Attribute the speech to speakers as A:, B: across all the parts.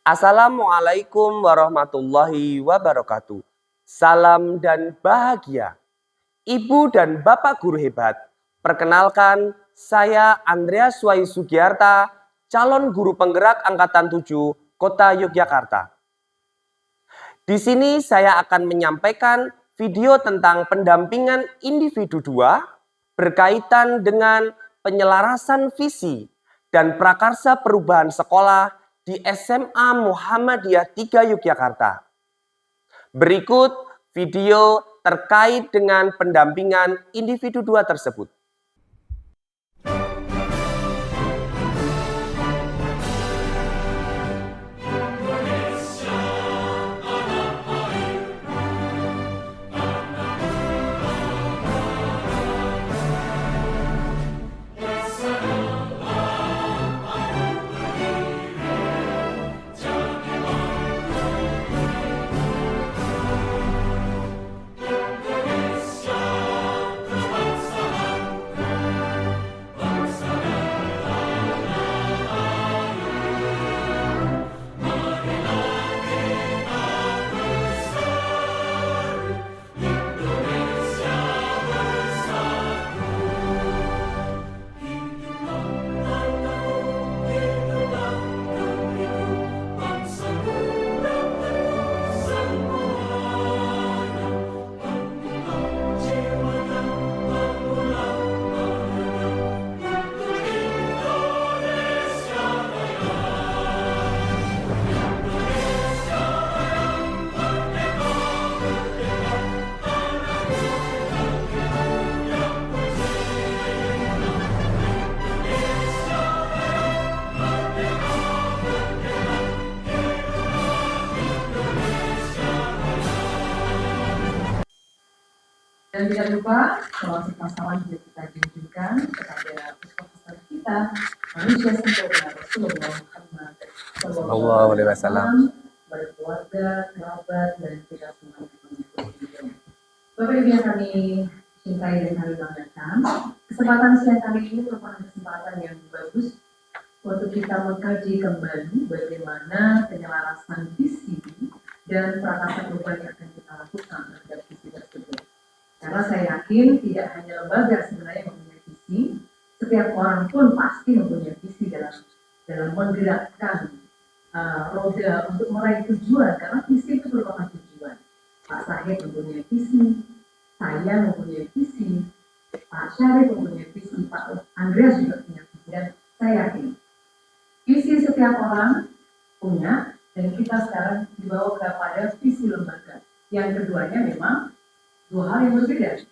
A: Assalamualaikum warahmatullahi wabarakatuh. Salam dan bahagia. Ibu dan Bapak guru hebat, perkenalkan saya Andreas Wahyu Sugiarta, calon guru penggerak angkatan 7 Kota Yogyakarta. Di sini saya akan menyampaikan video tentang pendampingan individu 2 berkaitan dengan penyelarasan visi dan prakarsa perubahan sekolah di SMA Muhammadiyah 3 Yogyakarta. Berikut video terkait dengan pendampingan individu 2 tersebut.
B: Dan tidak lupa, selawat pasawan juga kita junjungkan kepada peserta kita, manusia sempurna Rasulullah Muhammad Sallallahu Alaihi Wasallam, berkeluarga, kerabat, dan kita semua yang mengikuti. Bapak Ibu yang kami cintai dan kami banggakan, kesempatan siang kali ini merupakan kesempatan yang bagus untuk kita mengkaji kembali bagaimana penyelarasan visi dan prakarsa perubahan yang akan kita lakukan terhadap visi tersebut. Karena saya yakin tidak hanya lembaga sebenarnya mempunyai visi, setiap orang pun pasti mempunyai visi dalam menggerakkan roda untuk meraih tujuan, karena visi itu merupakan tujuan. Pak Sahid mempunyai visi, saya mempunyai visi, Pak Syarif mempunyai visi, Pak Andreas juga punya visi, dan saya yakin visi setiap orang punya, dan kita sekarang dibawa kepada visi lembaga. Yang keduanya memang dua hal yang berbeda.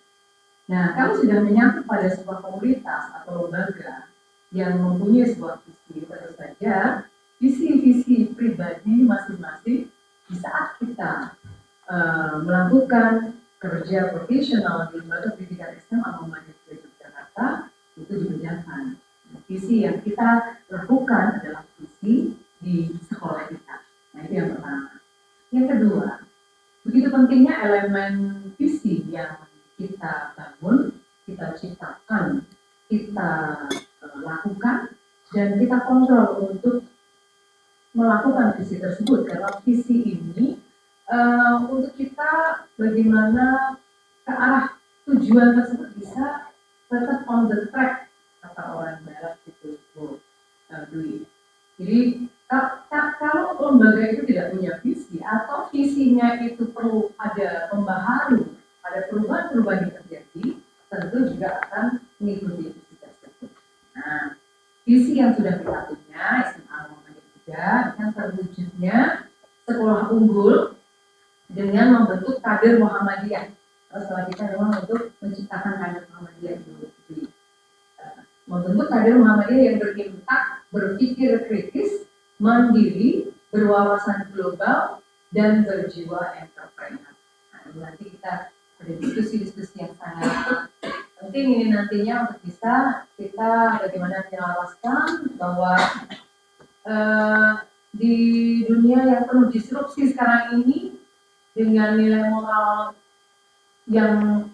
B: Nah, kalau sudah menyangkut pada sebuah komunitas atau lembaga yang mempunyai sebuah visi, tentu saja visi-visi pribadi masing-masing di saat kita melakukan kerja profesional di lembaga pendidikan SMA Muhammadiyah Yogyakarta itu dibedakan. Visi yang kita lakukan adalah visi di sekolah kita. Nah, itu yang pertama. Yang kedua, begitu pentingnya elemen visi yang kita bangun, kita ciptakan, kita lakukan, dan kita kontrol untuk melakukan visi tersebut. Karena visi ini untuk kita bagaimana ke arah tujuan tersebut bisa tetap on the track, kata orang barat itu, Dwi. Jadi kalau lembaga itu tidak punya visi atau visinya itu perlu ada pembaharu, ada perubahan-perubahan yang terjadi, tentu juga akan mengikuti visi tersebut. Nah, visi yang sudah kita punya, SMA Muhammadiyah, yang terwujudnya sekolah unggul dengan membentuk kader Muhammadiyah. Setelah kita memang untuk menciptakan kader Muhammadiyah dulu, membentuk kader Muhammadiyah yang berimpact, berpikir kritis, mandiri, berwawasan global, dan berjiwa entrepreneur. Nah, ini nanti kita ada diskusi-diskusi yang sangat penting ini nantinya untuk bisa kita bagaimana menjelaskan bahwa di dunia yang penuh disrupsi sekarang ini dengan nilai moral yang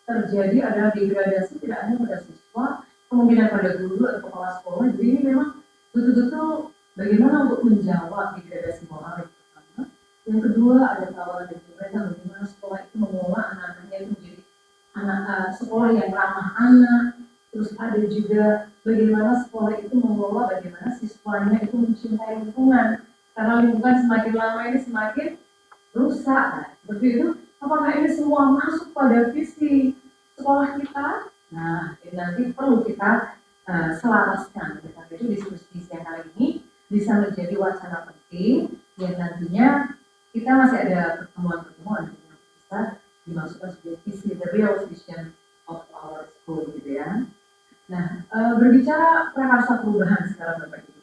B: terjadi adalah degradasi tidak hanya pada siswa, kemungkinan pada guru atau kepala sekolah. Jadi ini memang betul-betul Bagaimana untuk menjawab degradasi moral yang pertama. Yang kedua, ada tawaran dari pemerintah bagaimana sekolah itu mengelola anak-anaknya itu menjadi sekolah yang ramah anak. Terus ada juga bagaimana sekolah itu mengelola bagaimana siswanya itu mencintai lingkungan. Karena lingkungan semakin lama ini semakin rusak. Nah, seperti itu, apakah ini semua masuk pada visi sekolah kita? Nah, ini nanti perlu kita selaraskan. Oleh karena itu diskusi siang kali ini bisa menjadi wacana penting yang nantinya kita masih ada pertemuan-pertemuan yang bisa dimasukkan sebagai visi, the real vision of our school gitu ya. Nah, berbicara prakarsa perubahan sekarang Bapak Ibu.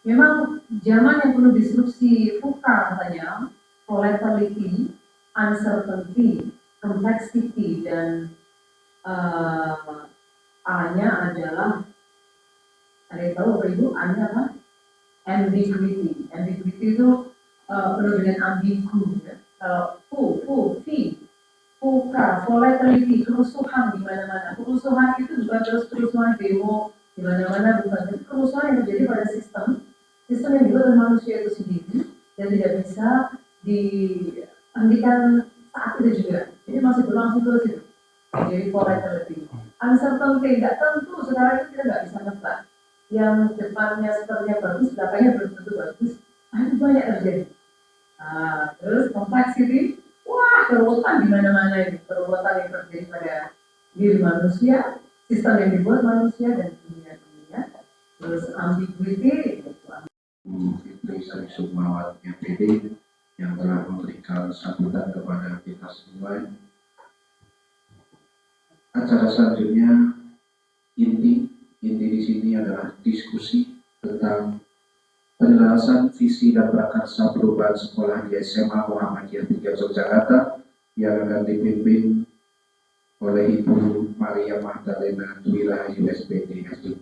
B: Memang zaman yang penuh disrupsi VUCA katanya, volatility, uncertainty, complexity, dan A-nya adalah, ada yang tahu Bapak Ibu, A-nya apa? Ambiguity. Ambiguity itu penuh dengan ambigu ya. Kalau VUCA, volatility, kerusuhan di mana-mana. Kerusuhan itu bukan terus kerusuhan demo di mana-mana, bukan. Kerusuhan yang terjadi pada sistem yang dibuat oleh manusia itu sendiri dan tidak bisa dihentikan saat itu juga. Jadi masih berlangsung terus itu. Jadi volatility. Uncertainty, tidak tentu sekarang itu kita nggak bisa nebak. Yang depannya sepertinya bagus, belakangnya belum tentu bagus. Itu banyak terjadi. Terus complexity, wah keruwetan di mana-mana ini, keruwetan yang terjadi pada diri manusia, sistem yang dibuat manusia dan dunia. Terus ambiguity,
C: Fitri Sari Sukmawati MPD yang telah memberikan sambutan kepada kita semua. Acara selanjutnya inti di sini adalah diskusi tentang penjelasan visi dan prakarsa perubahan sekolah di SMA Muhammadiyah 3 Yogyakarta yang akan dipimpin oleh Ibu Maria Magdalena Dwi Rahayu SPD SD.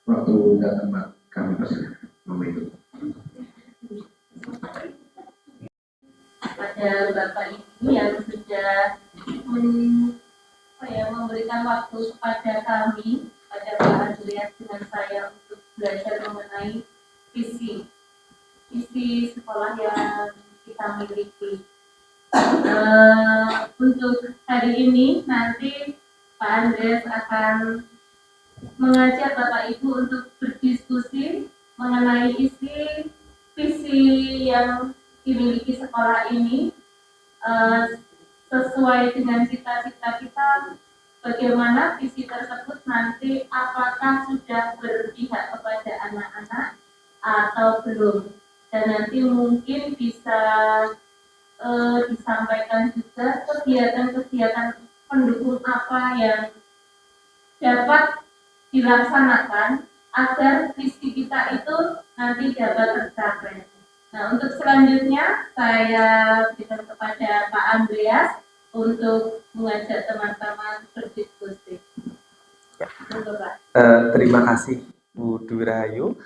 C: Waktu dan tempat kami persilakan. Membantu.
D: Pada Bapak Ibu yang sudah memberikan waktu kepada kami, pada Pak Andreas dengan saya untuk belajar mengenai visi sekolah yang kita miliki. Untuk hari ini nanti Pak Andreas akan mengajak Bapak Ibu untuk berdiskusi mengenai isi visi yang dimiliki sekolah ini sesuai dengan cita-cita kita. Bagaimana visi tersebut nanti apakah sudah berpihak kepada anak-anak atau belum, dan nanti mungkin bisa disampaikan juga kegiatan-kegiatan pendukung apa yang dapat dilaksanakan agar visi kita itu nanti dapat tercapai. Nah, untuk selanjutnya saya berikan kepada Pak Andreas untuk mengajak teman-teman berdiskusi.
A: Ya. Terima kasih Bu Dwi Rahayu.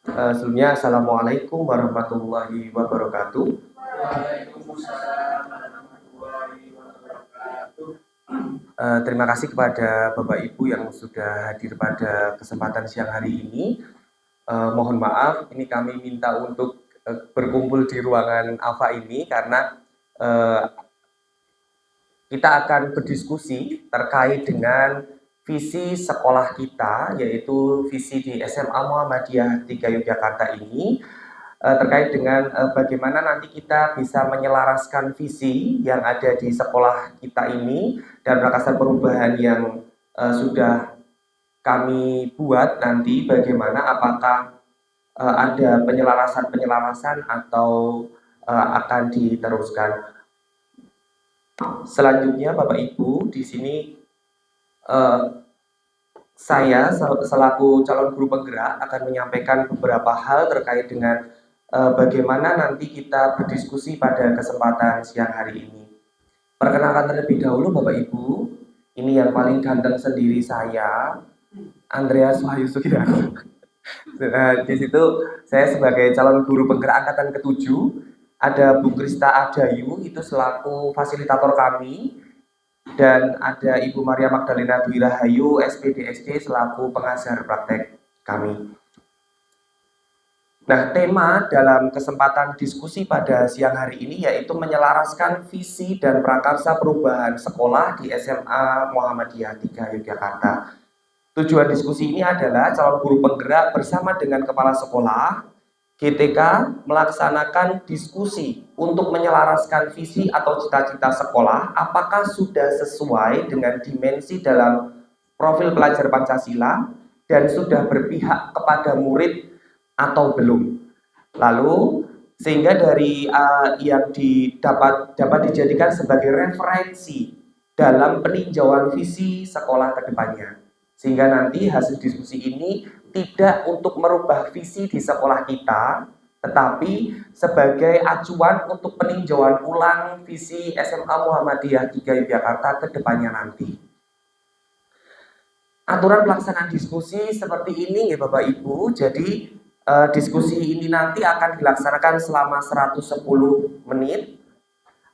A: Sebelumnya Assalamualaikum warahmatullahi wabarakatuh. Waalaikumsalam warahmatullahi wabarakatuh. Terima kasih kepada Bapak Ibu yang sudah hadir pada kesempatan siang hari ini. Mohon maaf, ini kami minta untuk berkumpul di ruangan Alfa ini karena kita akan berdiskusi terkait dengan visi sekolah kita, yaitu visi di SMA Muhammadiyah 3 Yogyakarta ini, terkait dengan bagaimana nanti kita bisa menyelaraskan visi yang ada di sekolah kita ini dan prakarsa perubahan yang sudah kami buat nanti, bagaimana apakah ada penyelarasan atau akan diteruskan. Selanjutnya Bapak Ibu, di sini saya selaku calon guru penggerak akan menyampaikan beberapa hal terkait dengan bagaimana nanti kita berdiskusi pada kesempatan siang hari ini. Perkenalkan terlebih dahulu Bapak Ibu, ini yang paling ganteng sendiri saya, Andreas Wahyu Sugiharto. Di situ saya sebagai calon guru penggerak angkatan ke-7, ada Bu Krista Adayu itu selaku fasilitator kami, dan ada Ibu Maria Magdalena Dwi Rahayu SPD SD selaku pengajar praktek kami. Nah, tema dalam kesempatan diskusi pada siang hari ini yaitu menyelaraskan visi dan prakarsa perubahan sekolah di SMA Muhammadiyah 3 Yogyakarta. Tujuan diskusi ini adalah calon guru penggerak bersama dengan kepala sekolah GTK melaksanakan diskusi untuk menyelaraskan visi atau cita-cita sekolah apakah sudah sesuai dengan dimensi dalam profil pelajar Pancasila dan sudah berpihak kepada murid atau belum. Lalu sehingga dari yang dapat dijadikan sebagai referensi dalam peninjauan visi sekolah ke depannya. Sehingga nanti hasil diskusi ini tidak untuk merubah visi di sekolah kita, tetapi sebagai acuan untuk peninjauan ulang visi SMA Muhammadiyah 3 Yogyakarta ke depannya nanti. Aturan pelaksanaan diskusi seperti ini ya Bapak Ibu. Jadi diskusi ini nanti akan dilaksanakan selama 110 menit.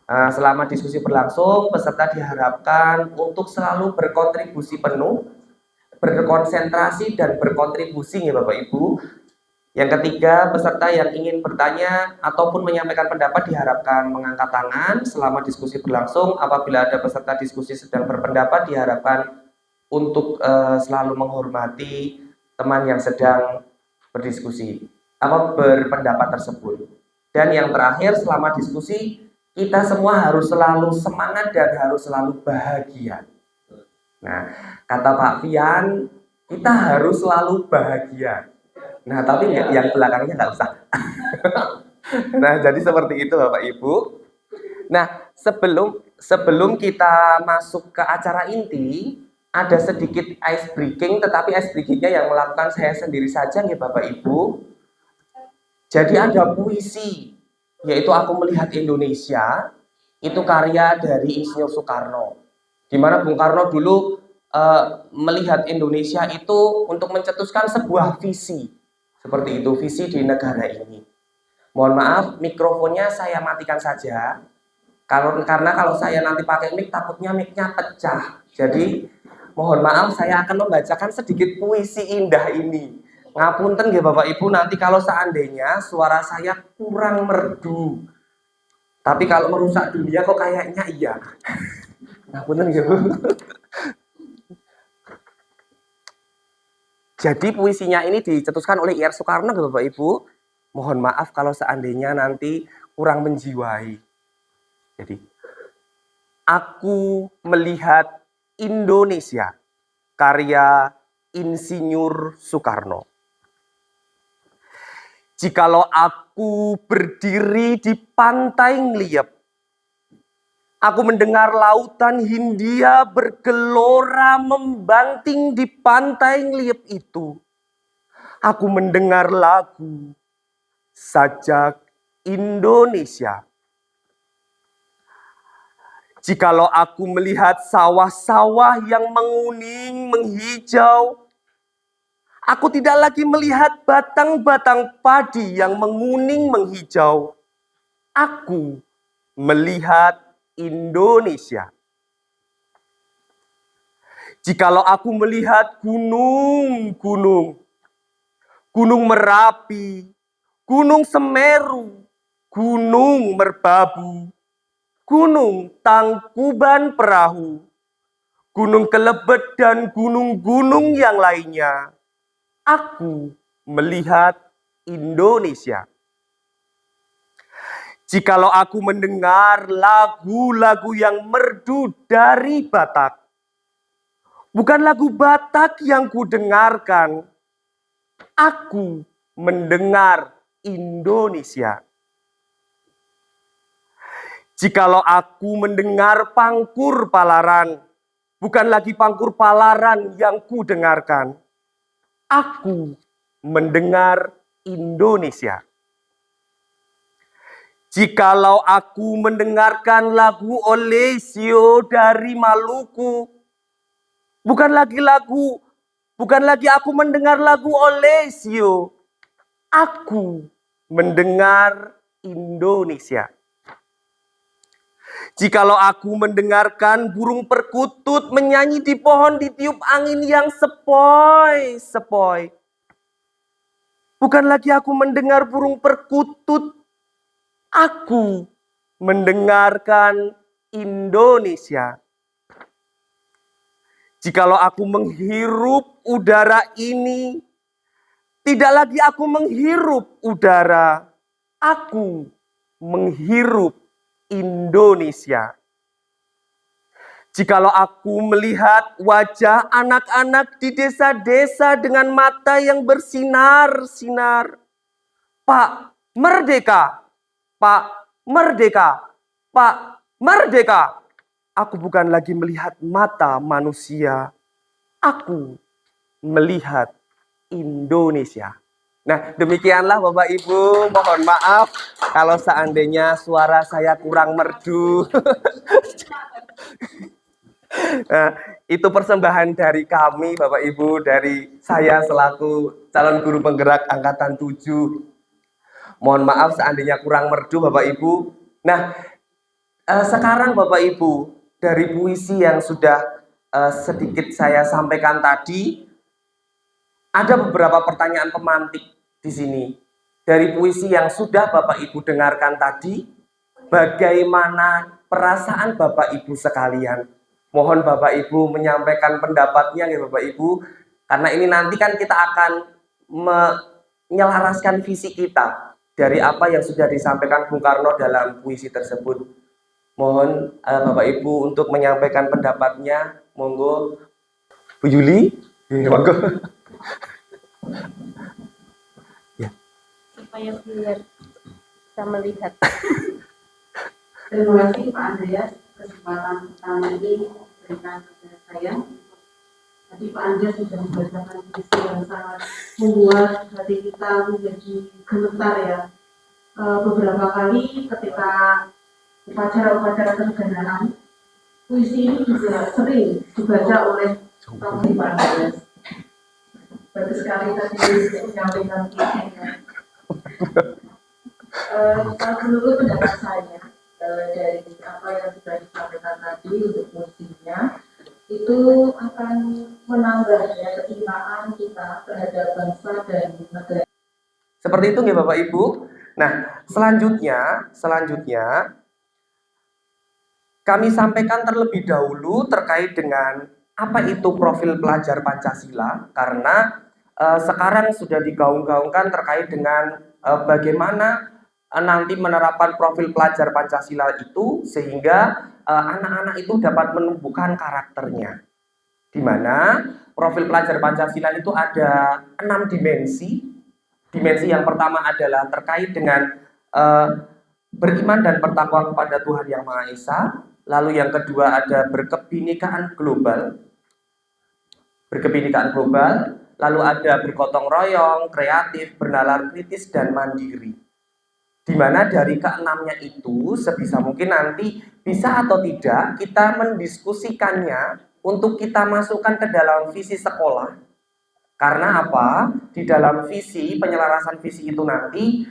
A: Selama diskusi berlangsung, peserta diharapkan untuk selalu berkontribusi penuh, berkonsentrasi dan berkontribusi ya Bapak Ibu. Yang ketiga, peserta yang ingin bertanya ataupun menyampaikan pendapat diharapkan mengangkat tangan selama diskusi berlangsung. Apabila ada peserta diskusi sedang berpendapat, diharapkan untuk selalu menghormati teman yang sedang berdiskusi atau berpendapat tersebut. Dan yang terakhir, selama diskusi kita semua harus selalu semangat dan harus selalu bahagia. Nah, kata Pak Fian, kita harus selalu bahagia. Nah, tapi yang belakangnya nggak usah. Nah, jadi seperti itu Bapak Ibu. Nah, sebelum kita masuk ke acara inti, ada sedikit ice breaking, tetapi ice breakingnya yang melakukan saya sendiri saja nih Bapak Ibu. Jadi ada puisi, yaitu Aku Melihat Indonesia, itu karya dari Insinyur Soekarno. Di mana Bung Karno dulu melihat Indonesia itu untuk mencetuskan sebuah visi. Seperti itu, visi di negara ini. Mohon maaf, mikrofonnya saya matikan saja. Karena kalau saya nanti pakai mic, takutnya mic-nya pecah. Jadi mohon maaf, saya akan membacakan sedikit puisi indah ini. Ngapunten nggih Bapak Ibu, nanti kalau seandainya suara saya kurang merdu. Tapi kalau merusak dunia kok kayaknya iya. Ngapunten nggih Bu. Jadi puisinya ini dicetuskan oleh I.R. Soekarno nggih Bapak Ibu. Mohon maaf kalau seandainya nanti kurang menjiwai. Jadi, Aku Melihat Indonesia, karya Insinyur Soekarno. Jikalau aku berdiri di pantai Ngeliep, aku mendengar lautan Hindia bergelora membanting di pantai Ngeliep itu. Aku mendengar lagu Sajak Indonesia. Jikalau aku melihat sawah-sawah yang menguning, menghijau, aku tidak lagi melihat batang-batang padi yang menguning, menghijau. Aku melihat Indonesia. Jikalau aku melihat gunung-gunung, Gunung Merapi, Gunung Semeru, Gunung Merbabu, Gunung Tangkuban Perahu, Gunung Kelebet dan gunung-gunung yang lainnya, aku melihat Indonesia. Jikalau aku mendengar lagu-lagu yang merdu dari Batak, bukan lagu Batak yang kudengarkan, aku mendengar Indonesia. Jikalau aku mendengar Pangkur Palaran, bukan lagi Pangkur Palaran yang kudengarkan, aku mendengar Indonesia. Jikalau aku mendengarkan lagu Olesio dari Maluku, bukan lagi aku mendengar lagu Olesio, aku mendengar Indonesia. Jikalau aku mendengarkan burung perkutut menyanyi di pohon ditiup angin yang sepoi-sepoi, Bukan lagi aku mendengar burung perkutut. Aku mendengarkan Indonesia. Jikalau aku menghirup udara ini, tidak lagi aku menghirup udara, aku menghirup Indonesia. Jikalau aku melihat wajah anak-anak di desa-desa dengan mata yang bersinar-sinar, Pak Merdeka, Pak Merdeka, Pak Merdeka. Aku bukan lagi melihat mata manusia, aku melihat Indonesia. Nah, demikianlah Bapak Ibu, mohon maaf kalau seandainya suara saya kurang merdu. Nah, itu persembahan dari kami Bapak Ibu, dari saya selaku calon guru penggerak angkatan 7. Mohon maaf seandainya kurang merdu Bapak Ibu. Nah, sekarang Bapak Ibu, dari puisi yang sudah sedikit saya sampaikan tadi, ada beberapa pertanyaan pemantik di sini. Dari puisi yang sudah Bapak Ibu dengarkan tadi, bagaimana perasaan Bapak Ibu sekalian? Mohon Bapak Ibu menyampaikan pendapatnya ya Bapak Ibu, karena ini nanti kan kita akan menyelaraskan visi kita dari apa yang sudah disampaikan Bung Karno dalam puisi tersebut. Mohon Bapak Ibu untuk menyampaikan pendapatnya. Monggo Bu Yuli, monggo.
D: Ya. Supaya biar bisa melihat.
E: Terima kasih Pak Andreas, kesempatan pertama ini berikan kepada saya. Tadi Pak Andreas sudah membacakan puisi yang sangat membuat hati kita menjadi gemetar ya. Beberapa kali ketika upacara-upacara kenegaraan, puisi ini juga sering dibaca oleh Pak Andreas. Bagus sekali tadi menyampaikan puisinya. Kalau menurut pendapat saya, dari apa yang sudah disampaikan tadi untuk puisinya, itu akan menambah ya kecintaan kita terhadap bangsa dan negara.
A: Seperti itu ya Bapak Ibu. Nah, selanjutnya kami sampaikan terlebih dahulu terkait dengan apa itu profil pelajar Pancasila, karena sekarang sudah digaung-gaungkan terkait dengan bagaimana nanti menerapkan profil pelajar Pancasila itu sehingga anak-anak itu dapat menumbuhkan karakternya. Di mana profil pelajar Pancasila itu ada 6 dimensi. Dimensi yang pertama adalah terkait dengan beriman dan bertakwa kepada Tuhan Yang Maha Esa. Lalu yang kedua ada berkebinekaan global. Lalu ada bergotong royong, kreatif, bernalar kritis, dan mandiri. Di mana dari keenamnya itu sebisa mungkin nanti bisa atau tidak kita mendiskusikannya untuk kita masukkan ke dalam visi sekolah. Karena apa? Di dalam visi, penyelarasan visi itu nanti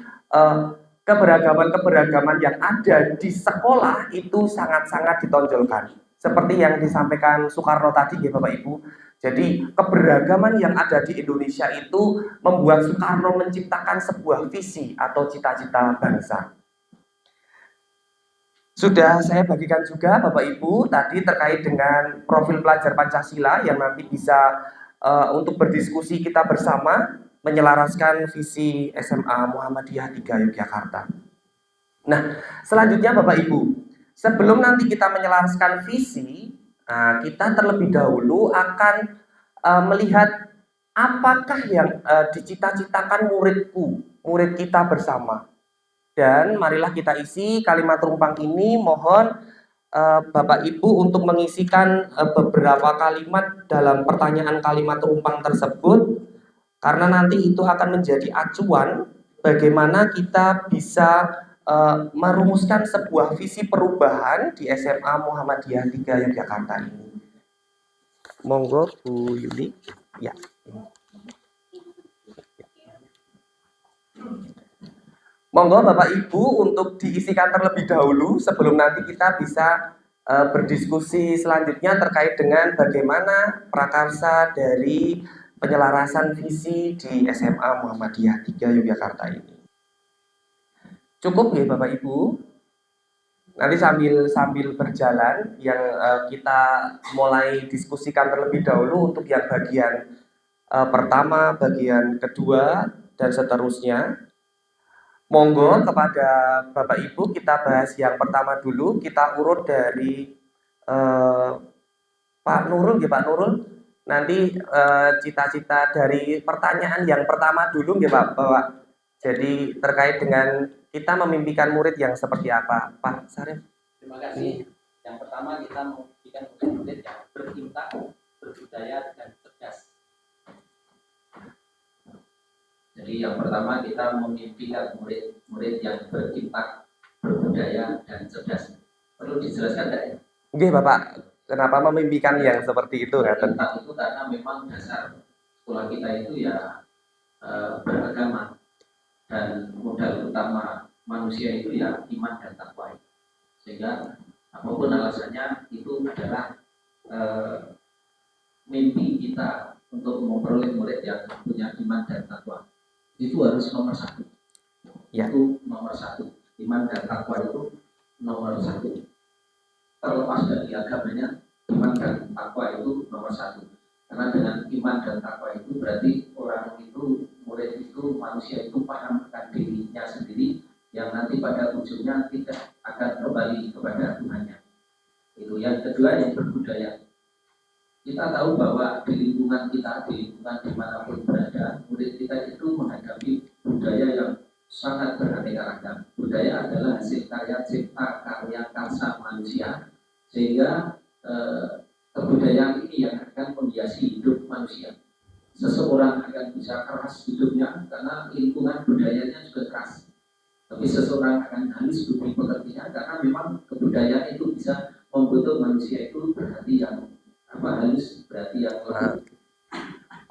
A: keberagaman-keberagaman yang ada di sekolah itu sangat-sangat ditonjolkan. Seperti yang disampaikan Soekarno tadi ya Bapak Ibu. Jadi keberagaman yang ada di Indonesia itu membuat Soekarno menciptakan sebuah visi atau cita-cita bangsa. Sudah saya bagikan juga Bapak Ibu tadi terkait dengan profil pelajar Pancasila yang nanti bisa untuk berdiskusi kita bersama menyelaraskan visi SMA Muhammadiyah 3 Yogyakarta. Nah, selanjutnya Bapak Ibu, sebelum nanti kita menyelaraskan visi, kita terlebih dahulu akan melihat apakah yang dicita-citakan murid kita bersama. Dan marilah kita isi kalimat rumpang ini. Mohon Bapak Ibu untuk mengisikan beberapa kalimat dalam pertanyaan kalimat rumpang tersebut, karena nanti itu akan menjadi acuan bagaimana kita bisa merumuskan sebuah visi perubahan di SMA Muhammadiyah 3 Yogyakarta ini. Monggo Bu Yuli. Ya. Monggo Bapak Ibu untuk diisikan terlebih dahulu sebelum nanti kita bisa berdiskusi selanjutnya terkait dengan bagaimana prakarsa dari penyelarasan visi di SMA Muhammadiyah 3 Yogyakarta ini. Cukup ya Bapak Ibu. Nanti sambil berjalan yang kita mulai diskusikan terlebih dahulu untuk yang bagian pertama, bagian kedua dan seterusnya. Monggo kepada Bapak Ibu kita bahas yang pertama dulu. Kita urut dari Pak Nurul ya Pak Nurul. Nanti cita-cita dari pertanyaan yang pertama dulu ya Bapak. Jadi terkait dengan kita memimpikan murid yang seperti apa, Pak Sarif?
F: Terima kasih. Yang pertama kita memimpikan murid yang berintak, berbudaya dan cerdas. Jadi yang pertama kita memimpikan murid yang berintak, berbudaya dan cerdas. Perlu dijelaskan tidak ya?
A: Oke Bapak, kenapa memimpikan yang seperti itu?
F: Berintak itu karena memang dasar sekolah kita itu ya beragama. Dan modal utama manusia itu ya iman dan takwa. Sehingga apapun alasannya itu adalah mimpi kita untuk memperoleh murid yang punya iman dan takwa. Itu harus nomor satu.
A: Ya.
F: Itu nomor satu. Iman dan takwa itu nomor satu. Terlepas dari agamanya, iman dan takwa itu nomor satu. Karena dengan iman dan takwa itu berarti orang itu, murid itu, manusia itu paham akan dirinya sendiri yang nanti pada ujungnya tidak akan kembali kepada Tuhannya. Itu yang kedua, yang berbudaya. Kita tahu bahwa di lingkungan kita, di lingkungan dimanapun berada, murid kita itu menghadapi budaya yang sangat beraneka ragam. Budaya adalah hasil karya cipta karya karsa manusia, sehingga kebudayaan ini yang akan menghiasi hidup manusia. Seseorang akan bisa keras hidupnya karena lingkungan budayanya juga keras. Tapi seseorang akan halus budi pekertinya karena memang kebudayaan itu bisa membentuk manusia itu berarti yang halus, berarti yang lembut.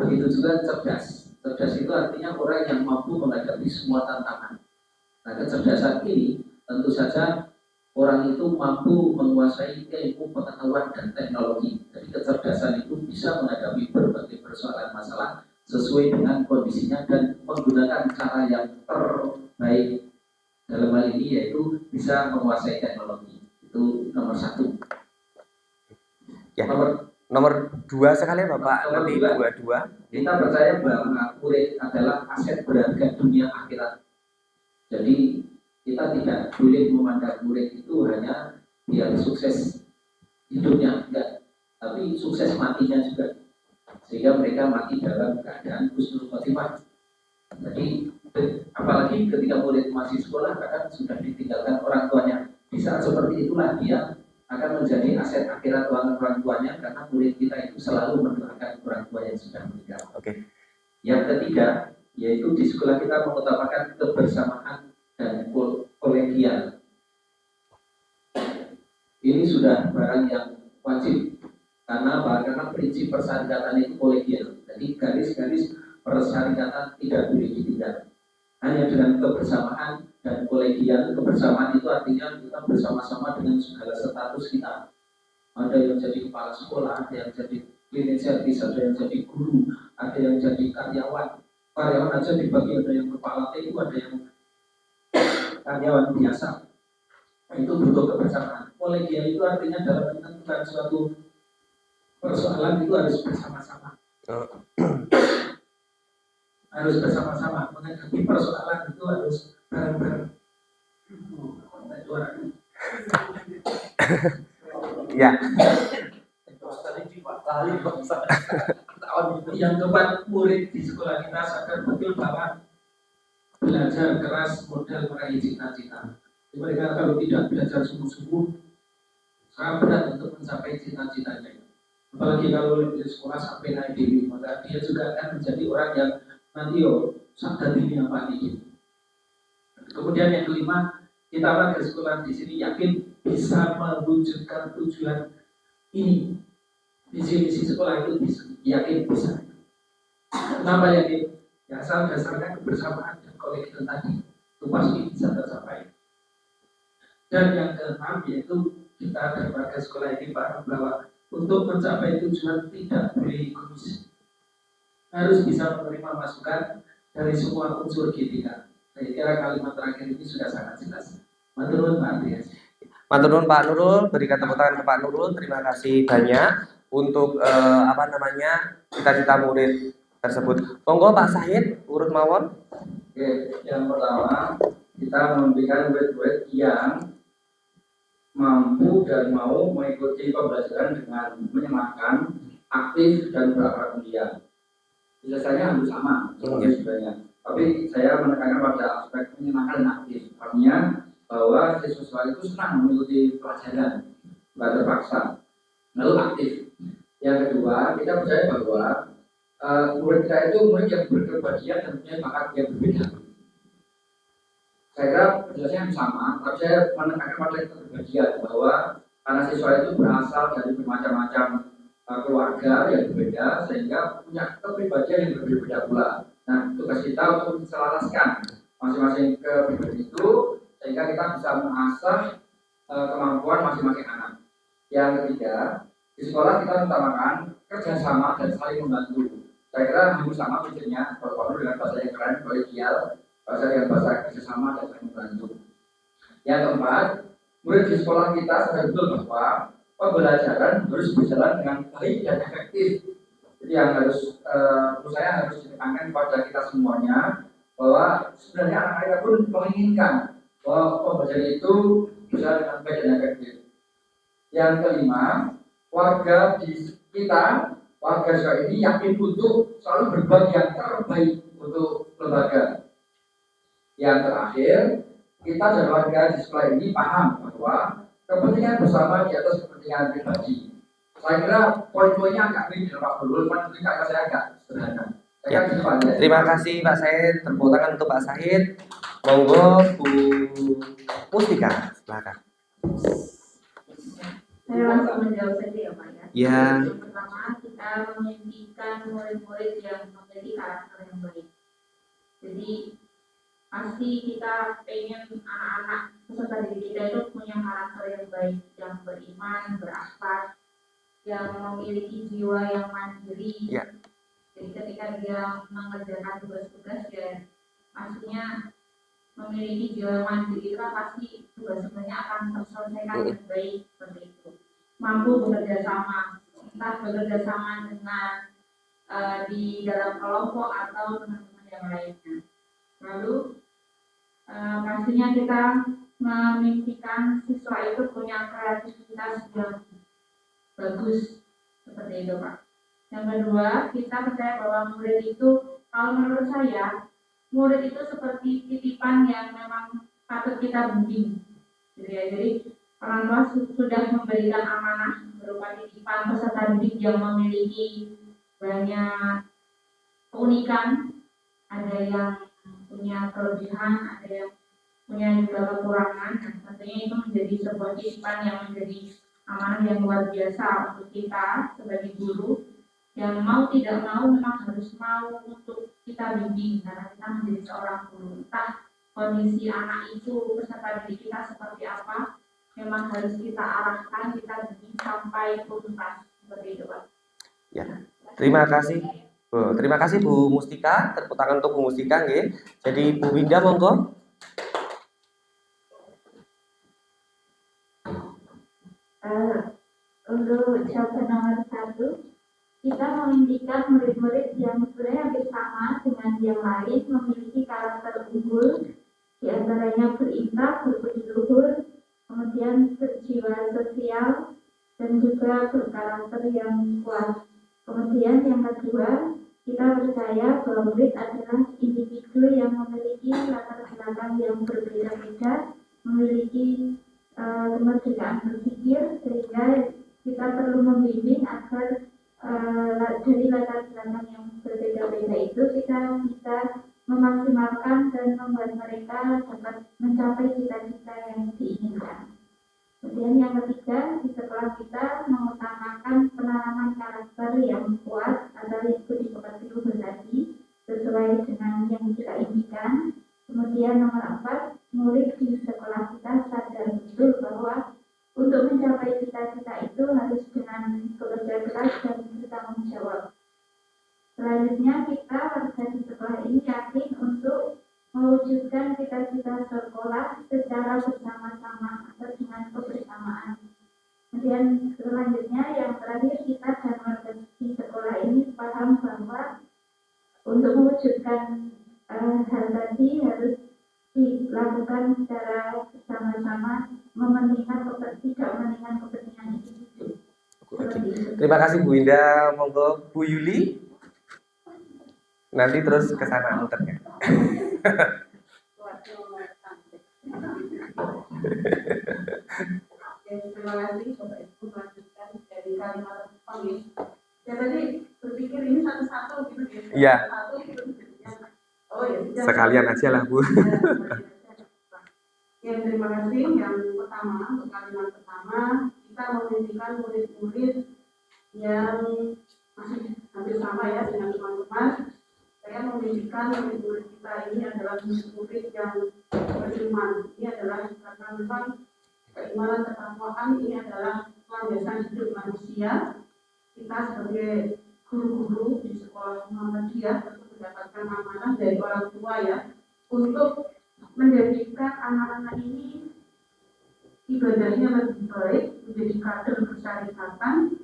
F: Begitu juga cerdas. Cerdas itu artinya orang yang mampu menghadapi semua tantangan. Nah, kecerdasan ini tentu saja orang itu mampu menguasai ilmu pengetahuan dan teknologi. Jadi kecerdasan itu bisa menghadapi berbagai persoalan masalah sesuai dengan kondisinya dan menggunakan cara yang terbaik dalam hal ini yaitu bisa menguasai teknologi. Itu nomor satu.
A: Ya. Nomor dua sekali Bapak. Nanti dua.
F: Kita percaya bahwa murid adalah aset berharga dunia akhirat. Jadi kita tidak boleh memandang murid itu hanya biar sukses hidupnya, enggak, tapi sukses matinya juga, sehingga mereka mati dalam keadaan husnul khotimah. Jadi apalagi ketika murid masih sekolah kadang sudah ditinggalkan orang tuanya, di saat seperti itulah dia akan menjadi aset akhirat orang tuanya karena murid kita itu selalu mendoakan orang tua yang sudah meninggal.
A: Oke.
F: Yang ketiga yaitu di sekolah kita mengutamakan kebersamaan dan kolegial. Ini sudah barang yang wajib karena prinsip persyarikatan itu kolegial. Jadi garis-garis persyarikatan tidak boleh ditinggal. Hanya dengan kebersamaan dan kolegial. Kebersamaan itu artinya kita bersama-sama dengan segala status kita. Ada yang jadi kepala sekolah, ada yang jadi cleaning service, ada yang jadi guru, ada yang jadi karyawan. Karyawan aja dibagi, ada yang kepala TU, ada yang karyawan biasa. Itu butuh kebersamaan. Kolegial itu artinya dalam menentukan suatu persoalan itu harus bersama-sama. Harus bersama-sama menghadapi persoalan itu harus bareng-bareng.
A: Ya.
F: Yang keempat, murid di sekolah kita sadar betul bahwa belajar keras modal meraih cita-cita. Mereka kalau tidak belajar sungguh-sungguh sangat berat untuk mencapai cita-citanya. Apalagi kalau di sekolah sampai naik diri, maka dia juga akan menjadi orang yang nanti sadar diri apa ini. Kemudian yang kelima, kita warga sekolah di sini yakin bisa mewujudkan tujuan ini. Visi-visi sekolah itu yakin bisa. Kenapa yakin? Ya asal dasarnya kebersamaan dan kolegial tadi itu pasti bisa tercapai. Dan yang keenam yaitu kita dari warga sekolah ini paham bahwa untuk mencapai tujuan tidak boleh egois. harus bisa menerima masukan dari semua unsur GTK. Saya kira kalimat terakhir ini sudah sangat jelas. Matur nuwun Pak Andreas.
A: Matur nuwun Pak Nurul, berikan tepuk tangan ke Pak Nurul. Terima kasih banyak untuk cita-cita murid tersebut. Monggo Pak Sahid, urut mawon.
F: Oke, yang pertama kita memberikan murid-murid yang mampu dan mau mengikuti pembelajaran dengan menyenangkan, aktif dan berakhlak mulia. Biasanya hampir sama sebenarnya. Tapi saya menekankan pada aspek menyenangkan dan aktif. Artinya bahwa siswa itu senang mengikuti pelajaran, nggak terpaksa, lalu aktif. Yang kedua, kita percaya bahwa murid kita itu murid yang berkebahagiaan dan punya bakat yang berbeda. Saya kira penjelasannya sama, tapi saya menekankan pada keberbahagiaan bahwa karena siswa itu berasal dari bermacam-macam keluarga yang berbeda, sehingga punya kepribadian yang berbeda pula. Nah, tugas kita untuk menselaraskan masing-masing kepribadian itu, sehingga kita bisa mengasah kemampuan masing-masing anak. Yang ketiga, di sekolah kita utamakan kerjasama dan saling membantu. Saya kira hampir sama prinsipnya, kalau dengan bahasa yang keren, kolegial, bahasa dengan bahasa kerjasama dan saling membantu. Yang keempat, murid di sekolah kita sadar betul bahwa pembelajaran harus berjalan dengan baik dan efektif. Jadi yang harus menurut saya harus ditekankan kepada kita semuanya bahwa sebenarnya anak-anak pun menginginkan bahwa pembelajaran itu berjalan dengan baik dan efektif. Yang kelima, warga di kita, warga sekolah ini yakin untuk selalu berbagi yang terbaik untuk lembaga. Yang terakhir, kita dan warga di sekolah ini paham bahwa kepentingan bersama di atas kepentingan pribadi. Saya kira poin-poinnya agak beda Pak Nurul, tapi kata saya agak sederhana.
A: Ya. Terima kasih Pak Said, tepuk tangan untuk Pak Said. Monggo Bu Mustika, silakan.
D: Saya langsung menjawab saja ya Pak ya.
A: Ya.
D: Yang pertama, kita memimpikan murid-murid yang memiliki karakter yang baik. Jadi pasti kita pengen anak-anak peserta didik kita itu punya karakter yang baik, yang beriman, berakhlak, yang memiliki jiwa yang mandiri.
A: Ya.
D: Jadi ketika dia mengerjakan tugas-tugas ya maksudnya memiliki jiwa yang mandiri itu pasti tugas-tugasnya akan terselesaikan dengan baik seperti itu. Mampu bekerja sama, entah bekerja sama dengan di dalam kelompok atau teman-teman yang lainnya. Lalu pastinya kita memimpikan siswa itu punya kreativitas yang bagus seperti itu Pak. Yang kedua, kita percaya bahwa murid itu, kalau menurut saya, murid itu seperti titipan yang memang patut kita bimbing. Jadi orang tua sudah memberikan amanah berupa titipan peserta didik yang memiliki banyak keunikan, ada yang punya kelebihan, ada yang punya juga kekurangan. Dan tentunya itu menjadi sebuah titipan yang menjadi amanah yang luar biasa untuk kita sebagai guru yang mau tidak mau memang harus mau untuk kita bimbing karena kita menjadi seorang guru. Entah kondisi anak itu peserta didik kita seperti apa, memang harus kita arahkan, kita bimbing sampai tuntas seperti itu Pak.
A: Ya, terima kasih. Terima kasih Bu Mustika, tepuk tangan untuk Bu Mustika nggih. Jadi Bu Winda monggo.
D: Untuk jawaban nomor 1, kita memimpikan murid-murid yang sebenarnya hampir sama dengan yang lain, memiliki karakter unggul, diantaranya berintak, berbudi luhur, kemudian berjiwa sosial, dan juga berkarakter yang kuat. Kemudian yang kedua, kita percaya bahwa murid adalah individu yang memiliki latar belakang yang berbeda-beda, memiliki kemerdekaan berpikir, sehingga kita perlu membimbing agar dari latar belakang yang berbeda-beda itu kita bisa memaksimalkan dan membuat mereka dapat mencapai cita-cita yang diinginkan. Kemudian yang ketiga, di sekolah kita mengutamakan penanaman karakter yang kuat atau itu dipekerti luhur tadi sesuai dengan yang kita inginkan. Kemudian nomor 4, murid di sekolah kita sadar betul bahwa untuk mencapai cita-cita itu harus dengan bekerja keras dan bertanggung jawab. Selain
G: Selanjutnya kita warga di sekolah ini yakin untuk mewujudkan cita-cita sekolah secara bersama-sama atau dengan kebersamaan. Kemudian selanjutnya yang terakhir kita dan warga di sekolah ini paham bahwa untuk mewujudkan hal tadi harus dilakukan secara bersama-sama, tidak mementingkan kepentingan individu.
A: Oke. Terima kasih Bu Indah. Monggo Bu Yuli. Nanti terus ke sana muternya.
E: Terima kasih Bapak Ibu melanjutkan dari kalimat pamit. Ya tadi berpikir ini satu-satu gitu ya.
A: Iya.
E: Satu gitu. Oh ya.
A: Sekalian aja lah Bu.
E: Ya terima kasih. Yang pertama untuk kalimat pertama kita memimpikan murid-murid yang masih hampir sama ya dengan teman-teman. Saya memimpikan murid-murid kita ini adalah murid yang beriman. Ini adalah karena memang keimanan ketakwaan ini adalah landasan hidup manusia. Kita sebagai guru-guru di sekolah Muhammadiyah tentu mendapatkan amanah dari orang tua ya untuk menjadikan anak-anak ini ibadahnya lebih baik, menjadi kader bersyarikatan,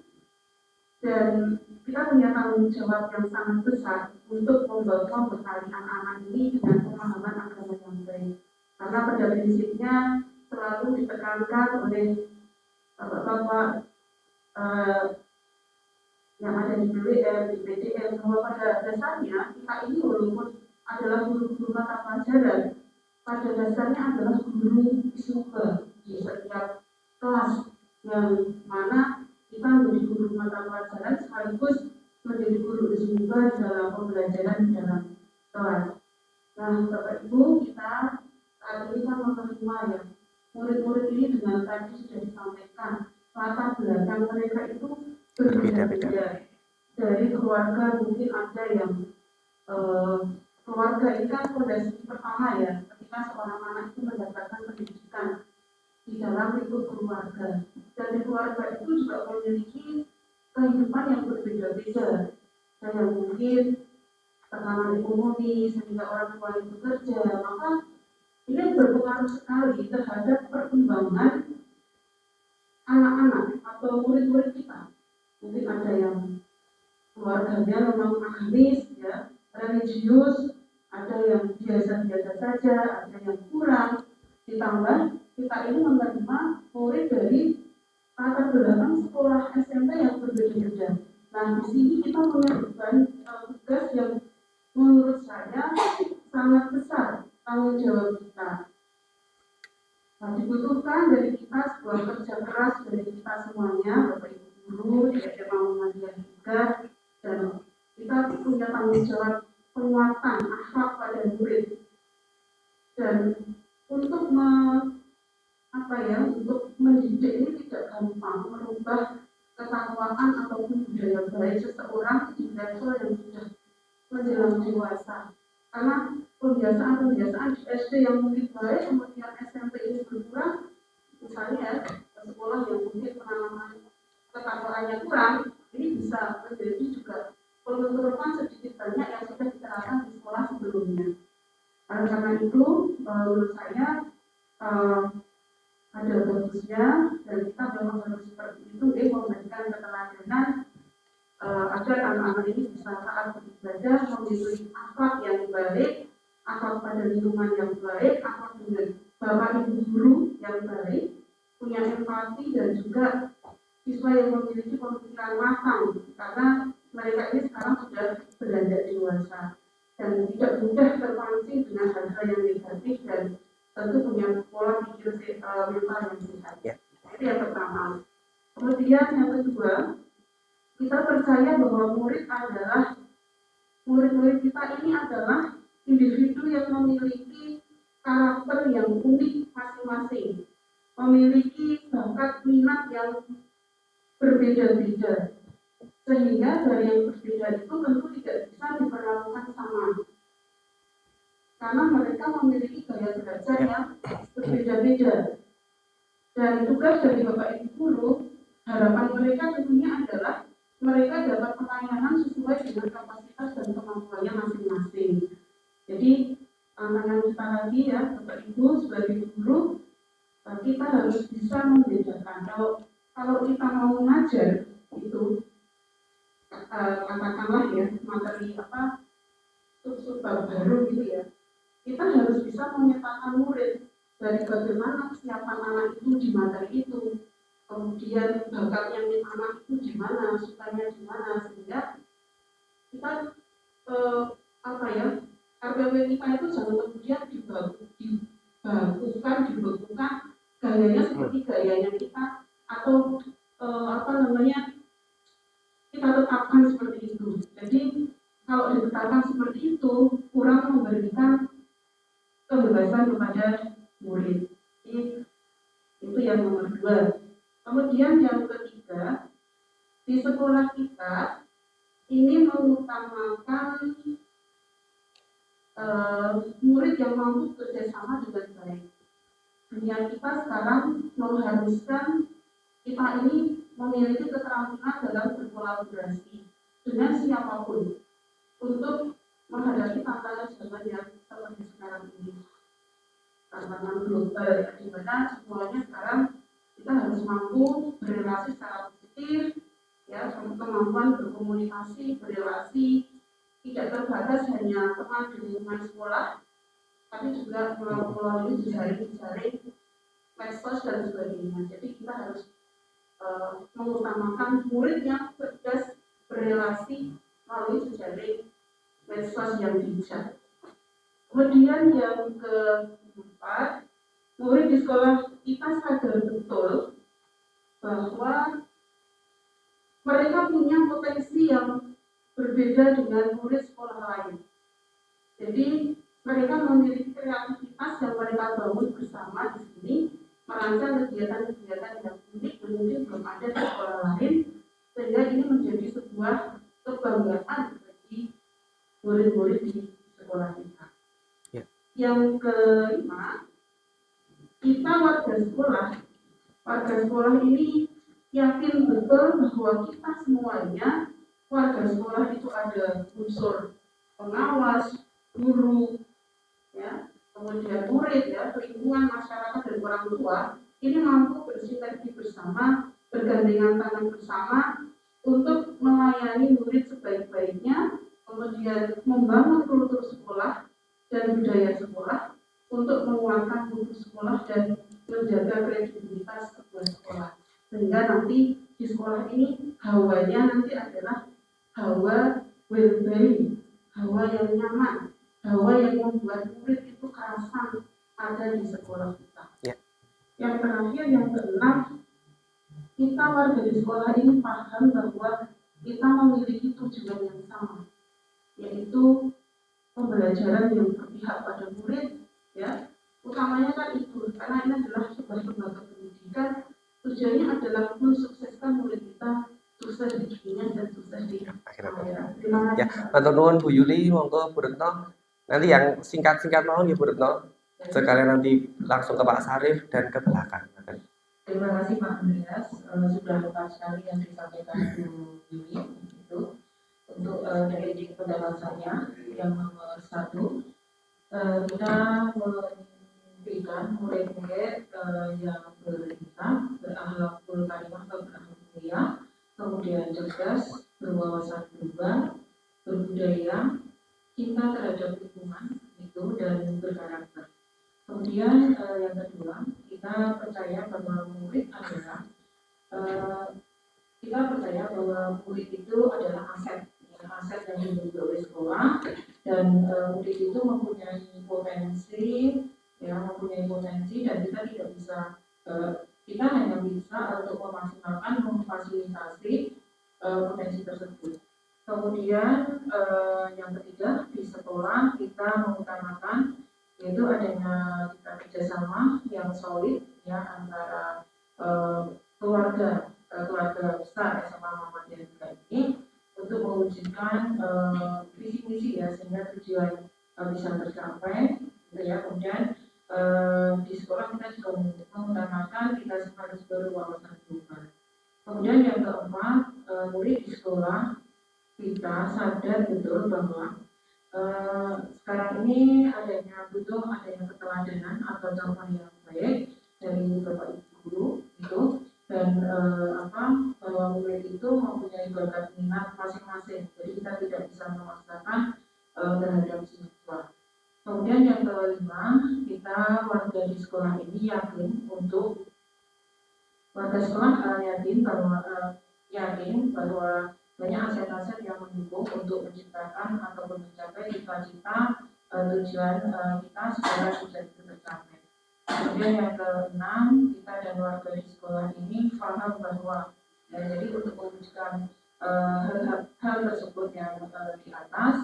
E: dan kita punya tanggung jawab yang sangat besar untuk membawa bekali anak-anak ini dengan pemahaman agama yang baik. Karena pada prinsipnya selalu ditekankan oleh bapak-bapak yang ada di BWL, di PDL, bahwa pada dasarnya kita ini walaupun adalah guru-guru mata pelajaran, pada dasarnya adalah guru ismuka di setiap kelas yang mana kita menjadi guru mata pelajaran sekaligus menjadi guru ismuka dalam pembelajaran di dalam kelas. Nah, Bapak Ibu, kita saat ini kan menerima ya murid-murid ini dengan tadi sudah disampaikan latar belakang mereka itu berbeda-beda. Dari keluarga mungkin ada yang keluarga ini kan fondasi pertama ya ketika seorang anak itu mendapatkan pendidikan di dalam lingkup keluarga. Dan di keluarga itu juga memiliki kehidupan yang berbeda-beda. Ada yang mungkin tekanan ekonomi sehingga orang tua itu bekerja, maka ini berpengaruh sekali terhadap perkembangan anak-anak atau murid-murid kita. Mungkin ada yang keluarganya memang agamis, ya, religius, ada yang biasa-biasa saja, ada yang kurang. Ditambah kita ini menerima murid dari latar belakang sekolah SMP yang berbeda-beda. Nah, di sini kita punya beban tugas yang menurut saya sangat besar tanggung jawab kita. Nah, dibutuhkan dari kita sebuah kerja keras dari kita semuanya, Bapak Ibu guru, di SMA Muhammadiyah juga, dan kita punya tanggung jawab penguatan akhlak pada murid. Dan untuk untuk mendidik ini tidak gampang merubah ketakwaan ataupun budaya baik seseorang di level yang sudah menjelang dewasa. Karena pembiasaan di SD yang mungkin baik, kemudian SMP ini berkurang, misalnya sekolah yang mungkin penanaman ketakwaannya kurang, ini bisa menjadi juga penurunan sedikit banyak yang sudah diterapkan di sekolah sebelumnya. Karena itu, menurut saya ada bagusnya dan kita memang harus seperti itu, memberikan keteladanan agar anak-anak ini bisa taat beribadah, memiliki akhlak yang baik, akhlak pada lingkungan yang baik, akhlak dengan bapak ibu guru yang baik, punya empati dan juga siswa yang memiliki pemikiran matang, karena mereka ini sekarang sudah beranjak dewasa dan tidak mudah terpancing dengan hal-hal yang negatif dan tentu punya pola pikir mental yang sehat. Itu yang pertama. Kemudian yang kedua, kita percaya bahwa murid-murid kita ini adalah individu yang memiliki karakter yang unik masing-masing, memiliki bakat minat yang berbeda-beda, sehingga dari yang berbeda itu tentu tidak bisa diperlakukan sama, karena mereka memiliki gaya belajar yang berbeda-beda. Dan tugas dari Bapak Ibu guru, harapan mereka tentunya adalah mereka dapat pelayanan sesuai dengan kapasitas dan mengajar itu katakanlah ya materi sub baru gitu ya, kita harus bisa memetakan murid dari bagaimana kesiapan anak itu di materi itu, kemudian bakatnya anak itu di mana, sukanya di mana, sehingga kita RPW kita itu jangan kemudian dibekukan gayanya seperti gayanya kita, atau kita tetapkan seperti itu. Jadi kalau ditetapkan seperti itu kurang memberikan kebebasan kepada murid. Itu yang nomor 2. Kemudian yang ketiga, di sekolah kita ini mengutamakan murid yang mampu kerjasama dengan baik. Dunia kita sekarang mengharuskan kita ini memiliki keterampilan dalam berkolaborasi dengan siapapun untuk menghadapi tantangan zaman yang seperti sekarang ini. Tantangan global, di mana semuanya sekarang kita harus mampu berrelasi secara positif, ya, kemampuan berkomunikasi, berrelasi tidak terbatas hanya teman di lingkungan sekolah, tapi juga melalui jejaring medsos dan sebagainya. Jadi kita harus mengutamakan murid yang cerdas berrelasi melalui jejaring medsos yang bijak. Kemudian yang keempat, murid di sekolah kita sadar betul bahwa mereka punya potensi yang berbeda dengan murid sekolah lain. Jadi mereka memiliki kreativitas yang mereka bangun bersama di sini, merancang kegiatan-kegiatan yang unik dan mungkin belum ada di sekolah lain, sehingga ini menjadi sebuah kebanggaan bagi murid-murid di sekolah kita.
A: Ya.
E: Yang kelima, kita warga sekolah ini yakin betul bahwa kita semuanya warga sekolah itu ada unsur pengawas, guru, ya, kemudian murid, ya, lingkungan masyarakat dan orang tua ini mampu bersinergi bersama, bergandengan tangan bersama untuk melayani murid sebaik-baiknya, kemudian membangun kultur sekolah dan budaya sekolah untuk menguatkan kultur sekolah dan menjaga kredibilitas sebuah sekolah, sehingga nanti di sekolah ini hawanya nanti adalah hawa well-being, hawa yang nyaman, hawa yang membuat murid itu kerasan ada di sekolah kita.
A: Ya.
E: Yang terakhir, yang keenam, kita warga di sekolah ini paham bahwa kita memiliki tujuan yang sama, yaitu pembelajaran yang berpihak pada murid, ya, utamanya kan itu, karena ini adalah sebuah lembaga pendidikan, tujuannya adalah mensukseskan murid kita sukses di dunia dan sukses di akhirat. Terima kasih.
A: Ya, matur nuwun Bu Yuli, monggo Bu Retno. Nanti yang singkat-singkat mohon ya Bu Retno. Sekalian nanti langsung ke Pak Sarif dan ke belakang.
B: Terima kasih Pak Andreas, sudah lengkap sekali yang disampaikan Bu Yuli itu. Untuk dari penjelasannya yang nomor 1, kita memberikan murid-murid yang beriman, berakhlakul karimah atau berakhlak mulia, kemudian cerdas, berwawasan global, berbudaya, cinta terhadap lingkungan itu, dan berkarakter. Kemudian yang kedua, kita percaya bahwa murid adalah murid itu adalah aset yang dimiliki oleh sekolah, dan murid itu mempunyai potensi dan kita tidak bisa kita hanya bisa untuk memaksimalkan, memfasilitasi potensi tersebut. Kemudian yang ketiga, di sekolah kita mengutamakan yaitu adanya kita kerjasama yang solid, ya, antara keluarga besar SMA Muhammadiyah ini untuk mewujudkan visi misi, ya, sehingga tujuan bisa tercapai, gitu ya. Kemudian di sekolah kita juga mengutamakan kita harus berwawasan global. Kemudian yang keempat, murid di sekolah kita sadar betul bahwa sekarang ini butuh adanya keteladanan atau contoh yang baik dari Bapak Ibu guru itu,
E: dan bahwa murid itu mempunyai bakat minat masing-masing, jadi kita tidak bisa memaksakan terhadap siswa. Kemudian yang kelima, kita warga di sekolah ini yakin untuk warga sekolah yakin bahwa banyak aset-aset yang mendukung untuk menciptakan ataupun mencapai cita-cita tujuan kita secara sudah tercapai. Kemudian yang keenam, kita dan warga di sekolah ini paham bahwa jadi untuk mewujudkan hal tersebut yang di atas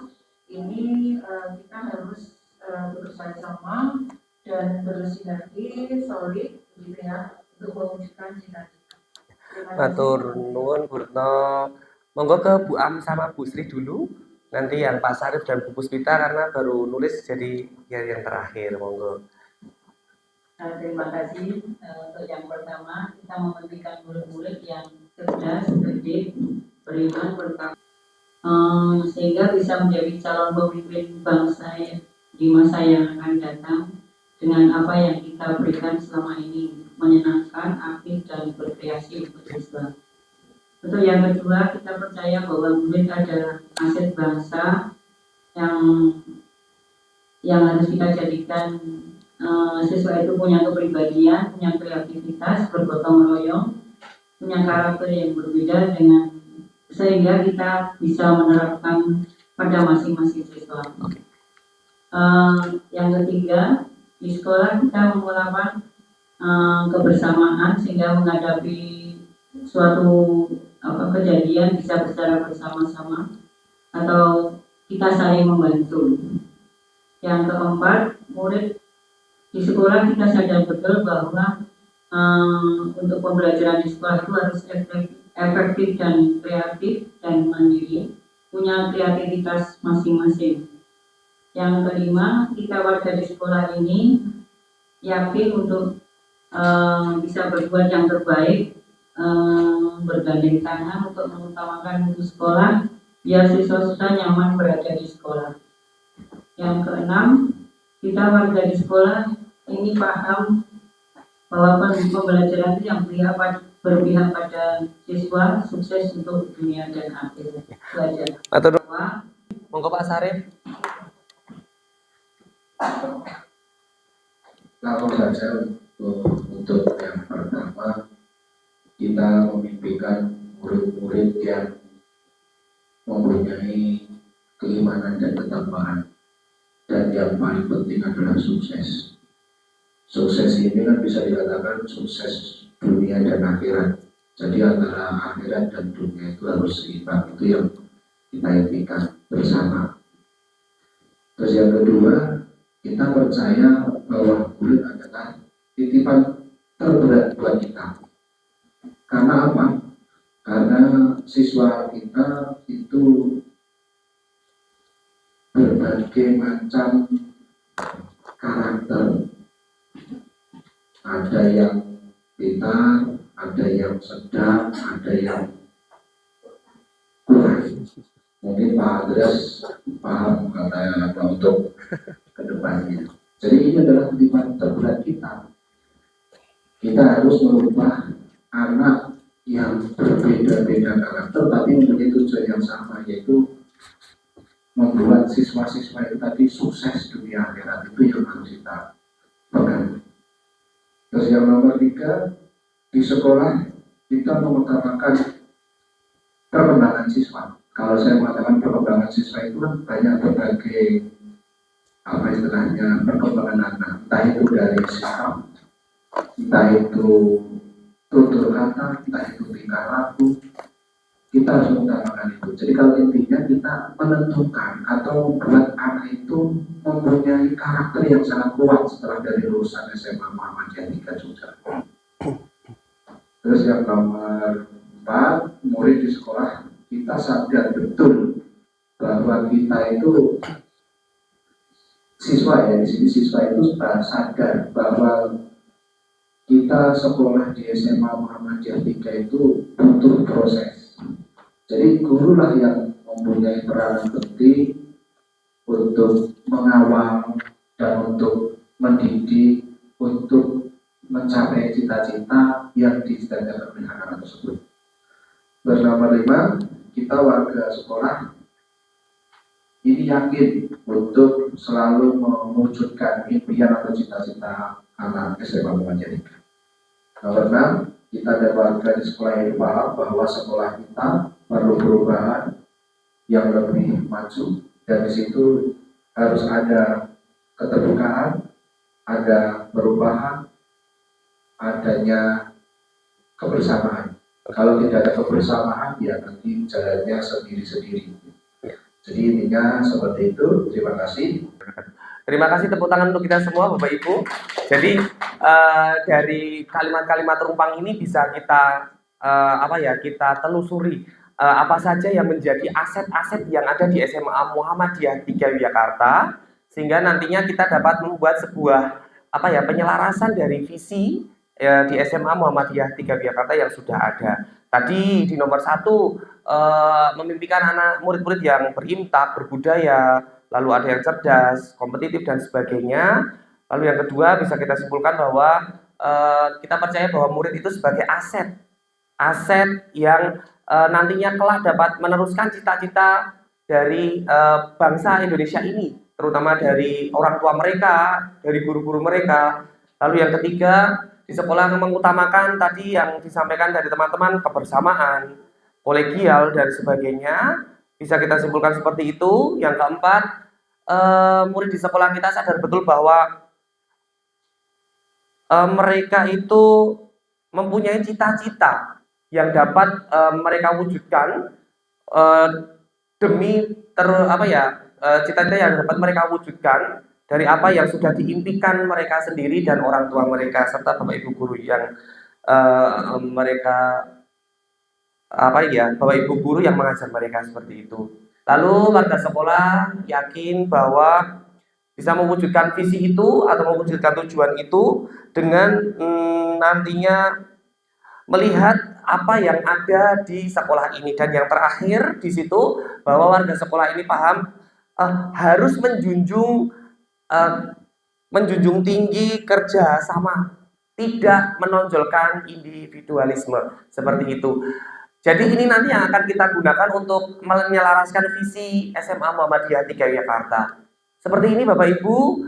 E: ini kita harus bekerja sama dan bersinergi solid gitu ya untuk mewujudkan cita-cita.
A: Matur nuwun Bu Retno. Monggo ke Bu Am sama Bu Sri dulu. Nanti yang Pak Sarif dan Bu Puspita karena baru nulis jadi yang terakhir. Monggo.
H: Terima kasih. Untuk yang pertama, kita mementingkan murid-murid yang cerdas, cerdik, beriman, bertakwa, sehingga bisa menjadi calon pemimpin bangsa di masa yang akan datang dengan apa yang kita berikan selama ini, menyenangkan, aktif, dan berkreasi untuk siswa. Untuk yang kedua, kita percaya bahwa murid adalah aset bangsa yang harus kita jadikan. Siswa itu punya kepribadian, punya kreativitas, bergotong royong, punya karakter yang berbeda sehingga kita bisa menerapkan pada masing-masing siswa. Yang ketiga, di sekolah kita mengulakan kebersamaan sehingga menghadapi suatu kejadian bisa secara bersama-sama atau kita saling membantu. Yang keempat, murid di sekolah kita sadar betul bahwa untuk pembelajaran di sekolah itu harus efektif dan kreatif dan mandiri, punya kreativitas masing-masing. Yang kelima, kita warga di sekolah ini yakin untuk bisa berbuat yang terbaik, bergandeng tangan untuk mengutamakan mutu sekolah biar siswa-siswa nyaman berada di sekolah. Yang keenam, kita warga di sekolah ini paham bahwa pembelajaran itu yang berpihak pada siswa sukses untuk dunia dan akhirat. Belajar.
A: Monggo Pak Sarif.
C: Langsung saja untuk yang pertama, kita memimpikan murid-murid yang mempunyai keimanan dan ketakwaan. Dan yang paling penting adalah sukses. Sukses ini kan bisa dikatakan sukses dunia dan akhirat. Jadi antara akhirat dan dunia itu harus seimbang. Itu yang kita impikan bersama. Terus yang kedua, kita percaya bahwa murid adalah titipan terberat buat kita. Karena apa? Karena siswa kita itu berbagai macam karakter. Ada yang pintar, ada yang sedang, ada yang kurang. Mungkin Pak Andreas paham kata untuk kedepannya. Jadi ini adalah titipan terberat kita. Kita harus merubah anak yang berbeda-beda karakter tapi mempunyai tujuan yang sama, yaitu membuat siswa-siswa itu tadi sukses dunia akhirat. Itu yang harus kita pegang. Terus yang nomor 3, di sekolah kita mengutamakan perkembangan siswa. Kalau saya mengatakan perkembangan siswa itu kan banyak berbagai perkembangan anak, entah itu dari sikap, entah itu tutur kata, entah itu tingkah laku. Kita harus mengutamakan itu. Jadi kalau intinya kita menentukan atau membuat anak itu mempunyai karakter yang sangat kuat setelah dari lulusan SMA Muhammadiyah 3 Jogja. Terus yang nomor 4, murid di sekolah kita sadar betul bahwa kita itu siswa ya, di sini siswa itu sadar bahwa kita sekolah di SMA Muhammadiyah 3 itu butuh proses. Jadi gurulah yang mempunyai peranan penting untuk mengawal dan untuk mendidik, untuk mencapai cita-cita yang dicita-citakan oleh anak-anak tersebut. Bersama 5, kita warga sekolah ini yakin untuk selalu mewujudkan impian atau cita-cita anak SMA Muhammadiyah. Nomor 6, kita dan warga di sekolah ini paham bahwa sekolah kita perlu perubahan yang lebih maju, dan di situ harus ada keterbukaan, ada perubahan, adanya kebersamaan. Kalau tidak ada kebersamaan, ya nanti jalannya sendiri-sendiri. Jadi intinya seperti itu. Terima kasih.
A: Terima kasih, tepuk tangan untuk kita semua Bapak Ibu. Jadi dari kalimat-kalimat rumpang ini bisa kita kita telusuri apa saja yang menjadi aset-aset yang ada di SMA Muhammadiyah 3 Yogyakarta, sehingga nantinya kita dapat membuat sebuah penyelarasan dari visi di SMA Muhammadiyah 3 Yogyakarta yang sudah ada. Tadi di nomor 1 memimpikan anak murid-murid yang berintak, berbudaya, lalu ada yang cerdas, kompetitif dan sebagainya. Lalu yang kedua bisa kita simpulkan bahwa kita percaya bahwa murid itu sebagai aset yang nantinya kelak dapat meneruskan cita-cita dari bangsa Indonesia ini, terutama dari orang tua mereka, dari guru-guru mereka. Lalu yang ketiga, di sekolah mengutamakan tadi yang disampaikan dari teman-teman, kebersamaan, kolegial dan sebagainya. Bisa kita simpulkan seperti itu. Yang keempat, murid di sekolah kita sadar betul bahwa mereka itu mempunyai cita-cita yang dapat mereka wujudkan demi cita-cita yang dapat mereka wujudkan dari apa yang sudah diimpikan mereka sendiri dan orang tua mereka serta Bapak Ibu guru yang Bapak Ibu guru yang mengajar mereka seperti itu. Lalu warga sekolah yakin bahwa bisa mewujudkan visi itu atau mewujudkan tujuan itu dengan nantinya melihat apa yang ada di sekolah ini. Dan yang terakhir di situ bahwa warga sekolah ini paham harus menjunjung tinggi kerja sama, tidak menonjolkan individualisme seperti itu. Jadi ini nanti yang akan kita gunakan untuk menyelaraskan visi SMA Muhammadiyah 3 Yogyakarta. Seperti ini Bapak Ibu,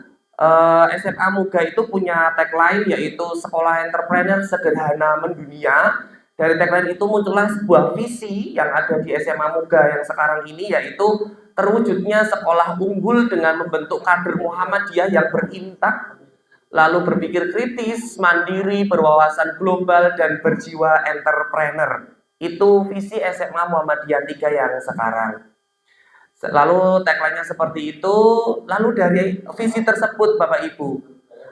A: SMA Muga itu punya tagline yaitu sekolah entrepreneur sederhana mendunia. Dari tagline itu muncullah sebuah visi yang ada di SMA Muga yang sekarang ini, yaitu terwujudnya sekolah unggul dengan membentuk kader Muhammadiyah yang berintak, lalu berpikir kritis, mandiri, berwawasan global, dan berjiwa entrepreneur. Itu visi SMA Muhammadiyah 3 yang sekarang. Lalu tagline-nya seperti itu. Lalu dari visi tersebut Bapak Ibu,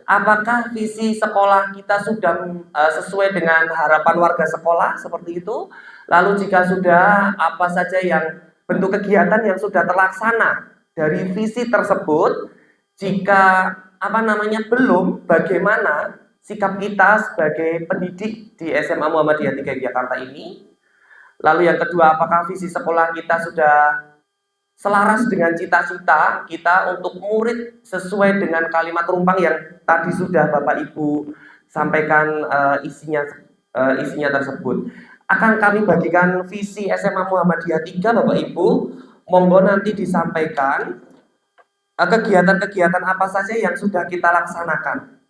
A: apakah visi sekolah kita sudah sesuai dengan harapan warga sekolah seperti itu? Lalu jika sudah, apa saja yang bentuk kegiatan yang sudah terlaksana dari visi tersebut? Jika belum, bagaimana sikap kita sebagai pendidik di SMA Muhammadiyah 3 Yogyakarta ini? Lalu yang kedua, apakah visi sekolah kita sudah selaras dengan cita-cita kita untuk murid sesuai dengan kalimat rumpang yang tadi sudah Bapak Ibu sampaikan isinya tersebut. Akan kami bagikan visi SMA Muhammadiyah 3 Bapak Ibu. Monggo nanti disampaikan kegiatan-kegiatan apa saja yang sudah kita laksanakan.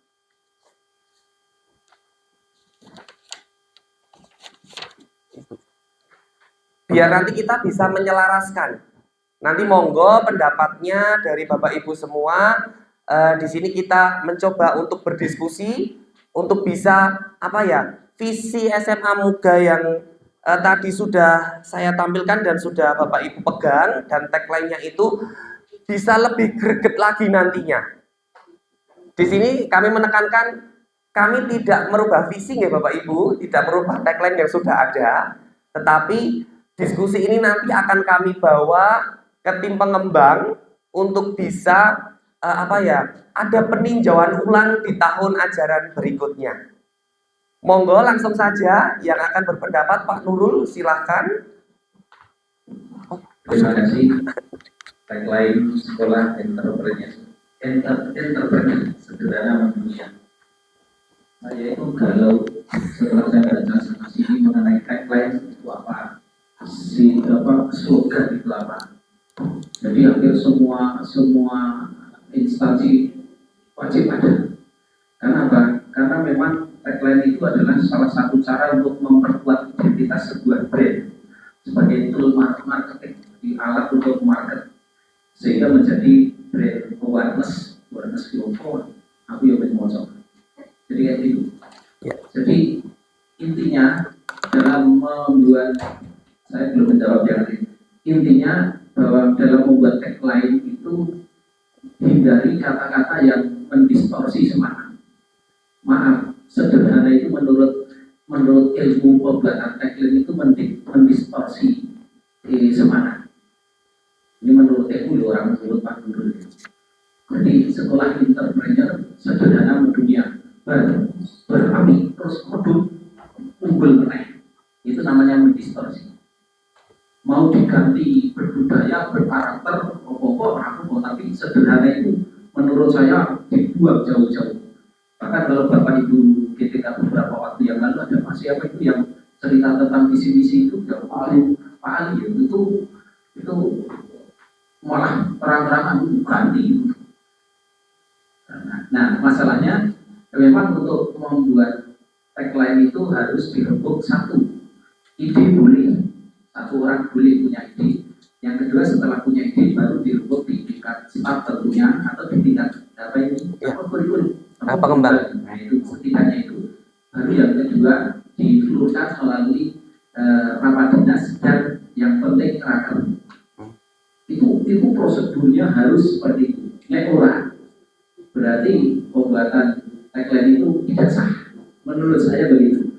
A: Biar nanti kita bisa menyelaraskan. Nanti monggo pendapatnya dari Bapak Ibu semua. Di sini kita mencoba untuk berdiskusi untuk bisa visi SMA Muga yang tadi sudah saya tampilkan dan sudah Bapak Ibu pegang, dan tagline-nya itu bisa lebih greget lagi nantinya. Di sini kami menekankan kami tidak merubah visi ya Bapak Ibu, tidak merubah tagline yang sudah ada, tetapi diskusi ini nanti akan kami bawa ke tim pengembang untuk bisa ada peninjauan ulang di tahun ajaran berikutnya. Monggo langsung saja yang akan berpendapat Pak Nurul, silahkan.
F: Terima kasih. Tagline sekolah entrepreneur sederhana mendunia. Saya itu galau setelah saya baca sana sini mengenai tagline itu apa, slogan itu apa. Jadi hampir semua instansi wajib ada. Karena apa? Karena memang tagline itu adalah salah satu cara untuk memperkuat identitas sebuah brand sebagai tool marketing, di alat untuk market, sehingga menjadi brand awareness global. Aku yang mengucap. Jadi kayak gitu.
A: Ya.
F: Jadi intinya dalam membuat, saya belum menjawab yang lain. Intinya bahwa dalam membuat tagline itu hindari kata-kata yang mendistorsi semangat. Maaf, sederhana itu menurut ilmu pembuatan tagline itu mendistorsi semangat. Ini menurut orang menurut Pak Guru. Jadi sekolah entrepreneur sederhana mendunia, berapi terus medut unggul menaik, itu namanya mendistorsi. Mau diganti berbudaya, berkarakter, aku tapi sederhana itu menurut saya dibuang jauh-jauh. Bahkan kalau Bapak Ibu ketika beberapa waktu yang lalu ada Pak siapa itu yang cerita tentang visi-misi itu, yang Pak Ali itu malah terang-terangan ganti. Nah, masalahnya memang untuk membuat tagline itu harus dirembuk satu. Ide boleh, satu orang boleh punya ide. Yang kedua setelah punya ide baru dirembuk di tingkat staff tentunya atau di tingkat kurikulum.
A: Pengembangan.
F: Nah itu setidaknya itu. Baru yang kedua diflurkan melalui rapat dinas dan yang penting raker. Itu prosedurnya harus seperti itu. Nek orang berarti pembuatan tagline itu tidak sah. Menurut saya begitu.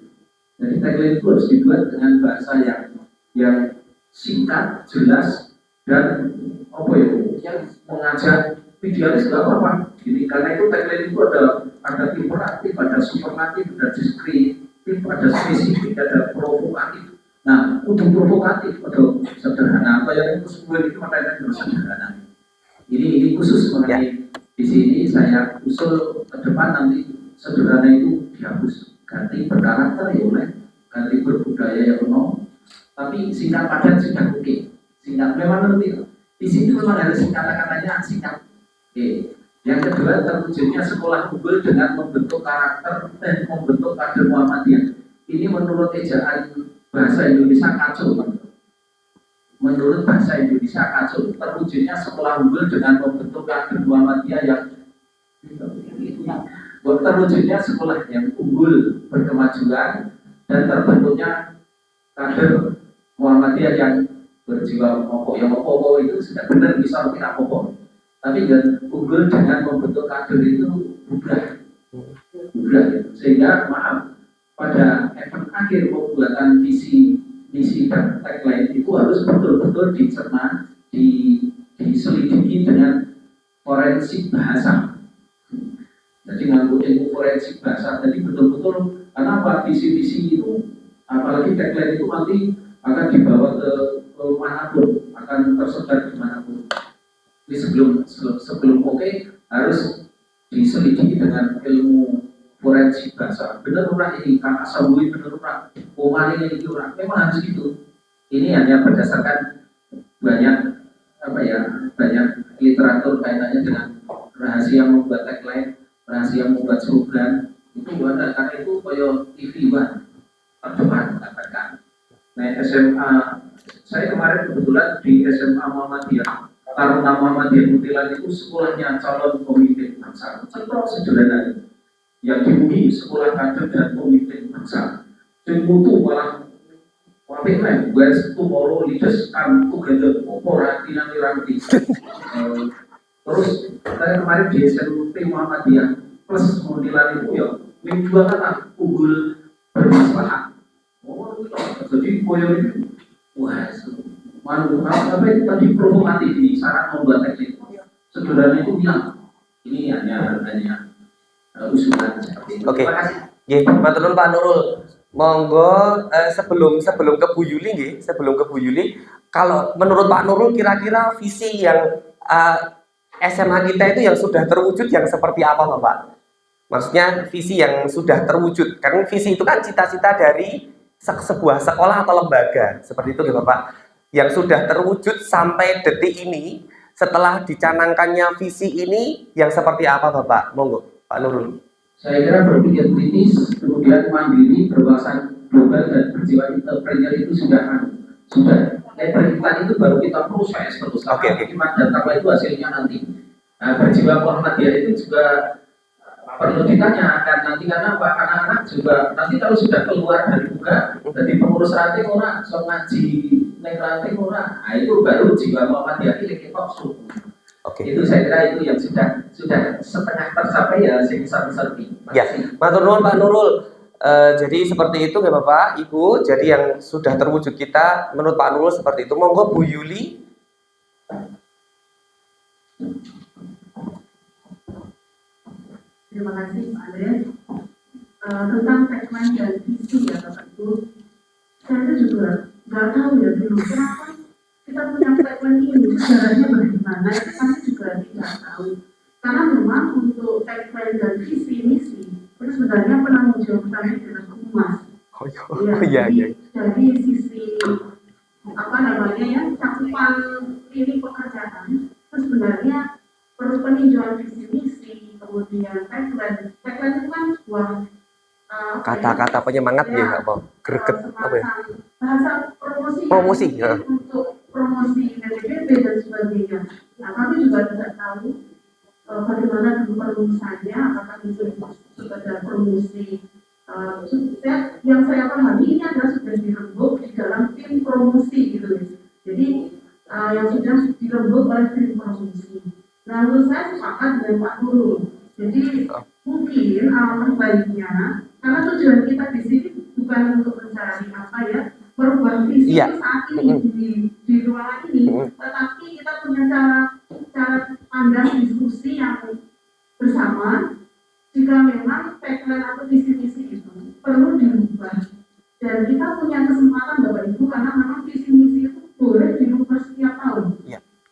F: Jadi tagline itu harus dibuat dengan bahasa yang singkat, jelas, dan yang mengajak idealis nggak apa-apa. Jadi karena itu tagline itu ada imperatif, ada superlatif, ada deskriptif, ada spesifik, ada provokatif. Nah, untuk provokatif atau sederhana, apa yang itu semua itu makanya harus sederhana. Ini khusus mengenai di sini saya usul ke depan nanti sederhana itu dihapus, ganti berkarakter ya oleh, ganti berbudaya ya no. Tapi singkat padat sudah oke. Singkat memang nanti di sini memang harus kata-katanya singkat. Oke. Yang kedua terwujudnya sekolah unggul dengan membentuk karakter dan membentuk kader Muhammadiyah. Ini menurut ejaan bahasa Indonesia kacau. Menurut bahasa Indonesia kacau, terwujudnya sekolah unggul dengan membentuk kader Muhammadiyah yang terwujudnya sekolah yang unggul berkemajuan dan terbentuknya kader Muhammadiyah yang berjiwa pokok. Yang pokok itu sudah benar bisa kita pokok, tapi dan unggul dengan membentuk kader itu bubrah gitu. Sehingga maaf pada event akhir pembuatan visi misi dan tagline itu harus betul-betul dicerna, diselidiki dengan forensik bahasa. Jadi nganggo ilmu forensik bahasa. Jadi betul-betul karena visi-visi itu, apalagi tagline itu nanti akan dibawa ke manapun, akan tersebar dimanapun. Jadi sebelum oke harus diselidiki dengan ilmu forensik bahasa. Benar orang ini kata sabui benar orang komani ini orang memang harus gitu. Ini hanya berdasarkan banyak literatur kaitannya dengan rahasia membuat tagline, rahasia membuat slogan itu ada. Karena itu koyo TV One terdepan katakan. Nah SMA saya kemarin kebetulan di SMA Muhammadiyah Taruna Muhammadiyah Mutilan itu sekolahnya calon pemimpin bangsa. Contoh sederhana yang dihuni sekolah kader dan pemimpin bangsa. Yang mutu malah wapik lain, where's tomorrow leaders come together, operasi nanti. Terus saya kemarin di SMP Muhammadiyah plus Mutilan itu ya, dua kata unggul bermaslahat. Jadi koyo itu, wah, apa itu tadi provokatif ini, syarat membuat teknik. Sederhana itu bilang, ini hanya usulan seperti itu.
A: Oke. Nggih, matur nuwun Pak Nurul. Monggo sebelum ke Bu Yuli nggih, kalau menurut Pak Nurul kira-kira visi yang SMA kita itu yang sudah terwujud yang seperti apa, Bapak? Maksudnya visi yang sudah terwujud. Karena visi itu kan cita-cita dari sebuah sekolah atau lembaga. Seperti itu ya Bapak. Yang sudah terwujud sampai detik ini, setelah dicanangkannya visi ini, yang seperti apa Bapak? Monggo, Pak Nurul.
F: Saya kira berpikir kritis, kemudian mandiri, berwawasan global dan berjiwa entrepreneur itu sudah beriman itu baru kita proses terus.
A: Oke.
F: Iman dan takwa itu hasilnya nanti. Nah, berjiwa Muhammadiyah itu juga perlu ditanyakan nanti karena Pak anak-anak juga nanti kalau sudah keluar dari buka jadi pengurus ranting orang, so ngaji naik ranting orang, nah itu baru jiwa Muhammadiyah ini kita suku.
A: Oke.
F: Itu saya kira itu yang sudah setengah tercapai ya sebesar-besar ini.
A: Ya, matur nuwun Pak Nurul. Jadi seperti itu ya Bapak, Ibu. Jadi yang sudah terwujud kita menurut Pak Nurul seperti itu. Monggo Bu Yuli.
E: Terima kasih Pak Andreas. Tentang tagline dan visi ya Bapak Ibu, saya juga nggak tahu ya dulu kenapa kita punya tagline ini, sejarahnya bagaimana, itu kami juga tidak tahu. Karena memang untuk tagline dan visi misi itu sebenarnya penanggung jawab kami adalah humas. Jadi sisi apa namanya ya cakupan ini pekerjaan itu sebenarnya perlu peninjauan visi misi, kemudian tagline itu kan sebuah
A: Kata-kata penyemangat ya apa? Greget apa ya?
E: Bahasa promosi
A: ya.
E: untuk promosi PBB dan sebagainya. Nah, kami juga tidak tahu bagaimana dulu perumusannya, apakah itu sekedar promosi. Yang saya pahami ini adalah sudah dirembuk di dalam tim promosi gitu. Jadi yang sudah dirembuk oleh tim promosi. Nah, menurut saya sepakat dengan Pak Nurul. Jadi mungkin alangkah baiknya, karena tujuan kita di sini bukan untuk mencari apa ya, merubah visi saat ini di ruangan ini, tetapi kita punya cara pandang diskusi yang bersama. Jika memang tagline atau visi-misi itu perlu dirubah, dan kita punya kesempatan Bapak Ibu, karena memang visi-misi itu boleh dirubah setiap tahun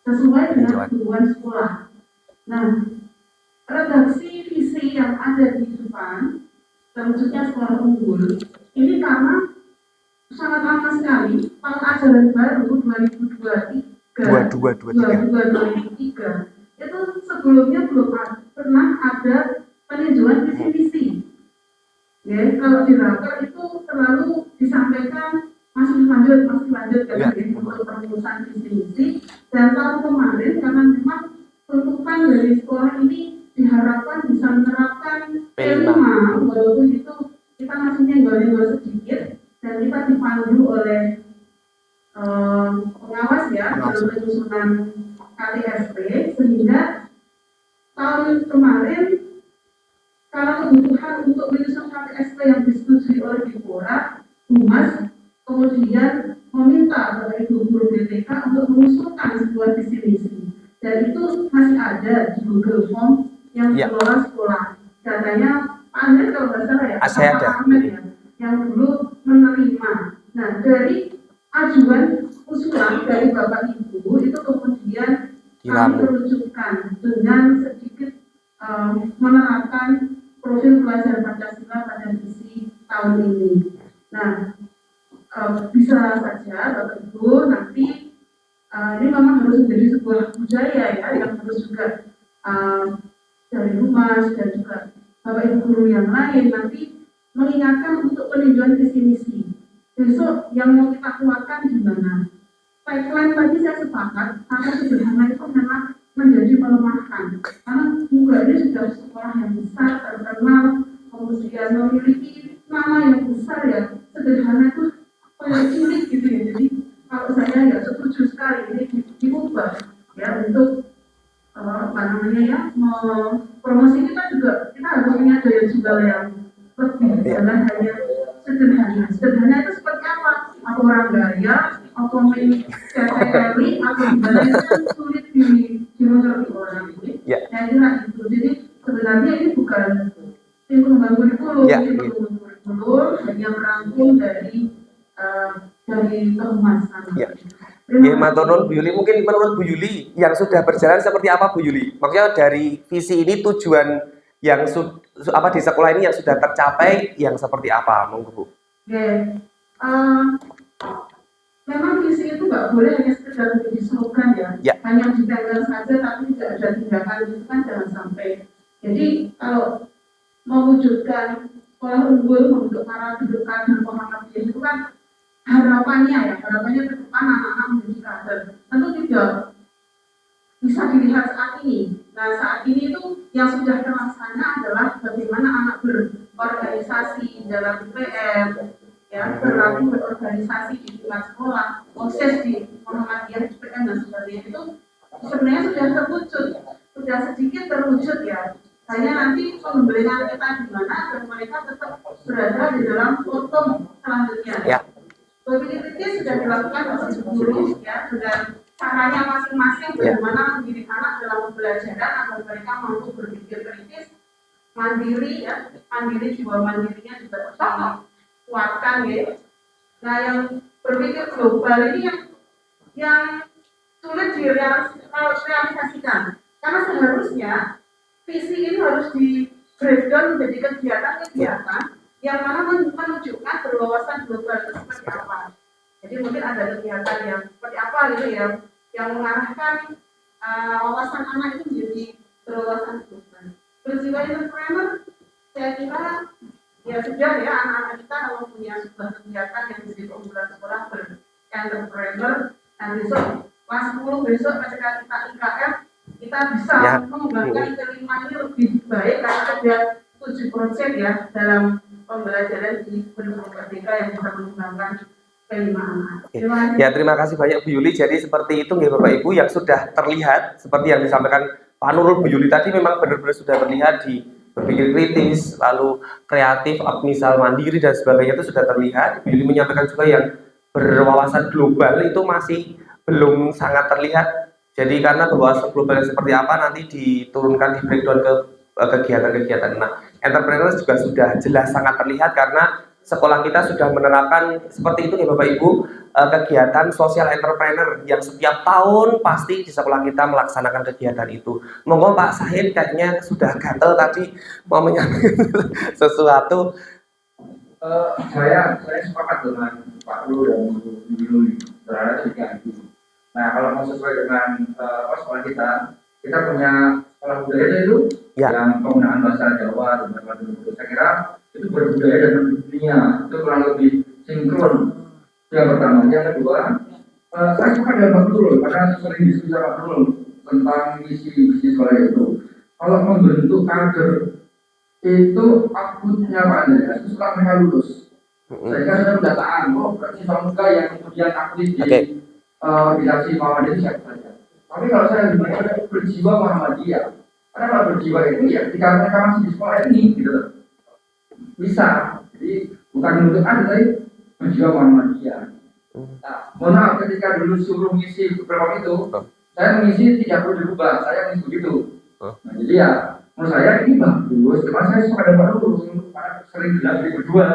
E: sesuai dengan kebutuhan sekolah. Nah, redaksi visi yang ada di depan, terwujudnya sekolah unggul, ini karena sangat lama sekali, tahun ajaran baru 2023, itu sebelumnya belum pernah ada peninjauan visi-misi. Ya, kalau di raker itu selalu disampaikan masih lanjut kan untuk perumusan visi-misi, dan tahun kemarin karena memang tuntutan dari sekolah ini diharapkan bisa menerapkan P5, walaupun itu kita masih nyenggol sedikit, dan kita dipandu oleh pengawas ya dalam penyusunan KTSP, sehingga tahun kemarin karena kebutuhan untuk menyusun KTSP yang disetujui oleh Dipora, Humas kemudian meminta Bapak Ibu guru BTK untuk mengusulkan sebuah visi misi. Dan itu masih ada di Google Form yang dikelola sekolah. Datanya Pak Andreas kalau nggak salah ya, Ahmed ya, yang dulu menerima. Nah, dari ajuan usulan dari Bapak Ibu itu kemudian kami merucukkan dengan sedikit menerapkan profil pelajar Pancasila pada visi tahun ini. Nah, bisa saja Bapak Ibu nanti ini memang harus menjadi sebuah budaya ya, yang harus juga dari humas dan juga Bapak Ibu guru yang lain nanti mengingatkan untuk peninjauan visi misi. Besok yang mau kita kuatkan di mana? Tagline tadi saya sepakat, karena sederhana itu memang menjadi melemahkan. Karena juga ini sudah sekolah yang besar, terkenal, kemudian memiliki nama yang besar ya, sederhana itu sulit gitu ya. Jadi kalau saya ya setuju sekali ini diubah ya untuk apa namanya ya, promosi kita juga kita harus punya daya jual yang lebih, jangan hanya sederhana. Sederhana itu seperti apa? Apa orang gaya, apa main category, atau gimana itu kan sulit dimengerti orang ini. Saya kira itu. Jadi sebenarnya ini bukan tim pengembangan kurikulum, hanya merangkum dari kehumasan.
A: Matur nuwun Bu Yuli, mungkin menurut Bu Yuli yang sudah berjalan seperti apa Bu Yuli? Maksudnya dari visi ini tujuan di sekolah ini yang sudah tercapai yang seperti apa, monggo Bu?
E: Oke, memang visi itu nggak boleh hanya sekedar menjadi slogan ya, hanya ditempel saja tapi tidak ada tindakan, itu kan jangan sampai. Jadi kalau mewujudkan sekolah unggul membentuk para kedudukan dan Muhammadiyah itu kan harapannya ke depan anak-anak menjadi kader. Tentu tidak bisa dilihat saat ini. Nah, saat ini itu yang sudah terlaksana adalah bagaimana anak berorganisasi dalam UPM, ya, berlatih berorganisasi di tingkat sekolah, proses di Muhammadiyah, UPM dan sebagainya itu sebenarnya sudah terwujud, sudah sedikit terwujud ya. Hanya nanti pembelian kita di mana dan mereka tetap berada di dalam forum selanjutnya. Ya. Politik sudah dilakukan masih dulu ya, dengan caranya masing-masing bagaimana mendidik anak dalam pembelajaran agar mereka mampu berpikir kritis, mandiri ya, mandiri jiwa mandirinya juga dikuatkan ya. Nah, yang berpikir global ini yang sulit direalisasikan karena seharusnya visi ini harus di breakdown menjadi kegiatan-kegiatan yang mana menunjukkan berwawasan global itu seperti apa. Jadi mungkin ada kegiatan yang seperti apa gitu ya, yang mengarahkan wawasan anak itu menjadi berwawasan global. Berjiwa entrepreneur, saya kira ya sudah ya, anak-anak kita kalau punya sebuah kegiatan yang menjadi keunggulan sekolah berentrepreneur, dan besok kelas 10 besok ketika kita IKF kita bisa mengembangkan kelima ini lebih baik karena ada 7 proyek ya dalam pembelajaran di Pendidikan Merdeka yang bisa mengembangkan kelima anak.
A: Ya, terima kasih banyak Bu Yuli. Jadi seperti itu nggih Bapak Ibu yang sudah terlihat seperti yang disampaikan Pak Nurul, Bu Yuli tadi memang benar-benar sudah terlihat di berpikir kritis, lalu kreatif, misal mandiri dan sebagainya itu sudah terlihat. Bu Yuli menyampaikan juga yang berwawasan global itu masih belum sangat terlihat. Jadi karena berwawasan global seperti apa nanti diturunkan di breakdown ke kegiatan-kegiatan. Nah, entrepreneur juga sudah jelas sangat terlihat karena sekolah kita sudah menerapkan seperti itu ya Bapak Ibu, kegiatan sosial entrepreneur yang setiap tahun pasti di sekolah kita melaksanakan kegiatan itu. Monggo Pak Sahid kayaknya sudah gatel tadi mau menyampaikan sesuatu.
C: Saya sepakat dengan Pak Lu dan Bu Yuli terhadap itu. Nah, kalau mau sesuai dengan sekolah kita punya sekolah budaya itu yang penggunaan bahasa Jawa dan bahasa Indonesia. Saya kira itu berbudaya dan dunia itu kurang lebih sinkron. Yang pertama, yang kedua, saya suka dengan Pak Nurul karena sering diskusi sama Pak Nurul tentang visi sekolah itu. Kalau membentuk kader itu outputnya Pak Andreas itu setelah mereka lulus. Saya kira sudah pendataan, berarti muda yang kemudian aktif di dinasti Muhammadiyah itu siapa saja. Tapi kalau saya berjiwa Muhammadiyah, karena kalau berjiwa itu ya ketika mereka masih di sekolah ini gitu bisa. Jadi bukan menuntut ada tapi berjiwa Muhammadiyah. Nah, mohon maaf ketika dulu suruh ngisi program itu, saya mengisi tidak perlu dirubah, saya mengisi begitu. Nah, jadi ya menurut saya ini bagus, cuma saya suka dengan Pak Nurul karena sering bilang di berdua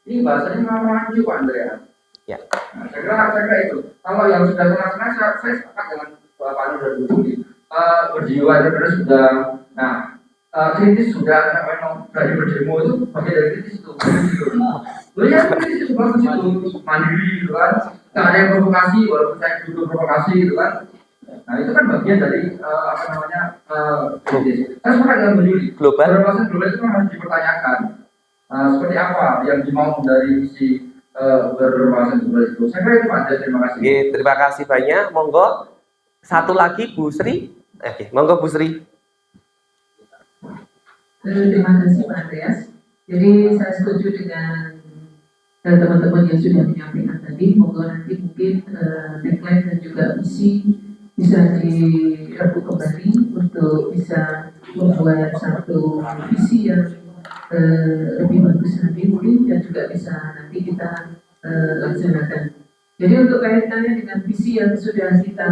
C: ini bahasanya melayu Pak Andreas. Ya. Nah, saya kira itu. Kalau yang sudah senang-senang, saya sepakat dengan Pak Nurul dan Bu Yuli. Berjiwa itu sudah, nah kritis sudah, dari berdemo itu bagian dari kritis itu. Loh ya kritis itu bagus itu, mandiri gitu kan. Nggak ada yang provokasi, walaupun saya juga provokasi gitu kan. Nah itu kan bagian dari kritis. Saya sepakat dengan Bu Yuli. Berwawasan global itu harus dipertanyakan. Seperti apa yang dimau dari isi berwawasan global itu. Saya kira itu Pak. Terima kasih.
A: Oke, terima kasih banyak. Monggo satu lagi Bu Sri. Oke, monggo Bu Sri.
B: Terima kasih Pak Andreas. Jadi saya setuju dengan teman-teman yang sudah menyampaikan tadi. Monggo nanti mungkin tagline dan juga misi bisa direview kembali untuk bisa membuat satu visi yang lebih bagus nanti mungkin dan juga bisa nanti kita laksanakan. Jadi untuk kaitannya dengan visi yang sudah kita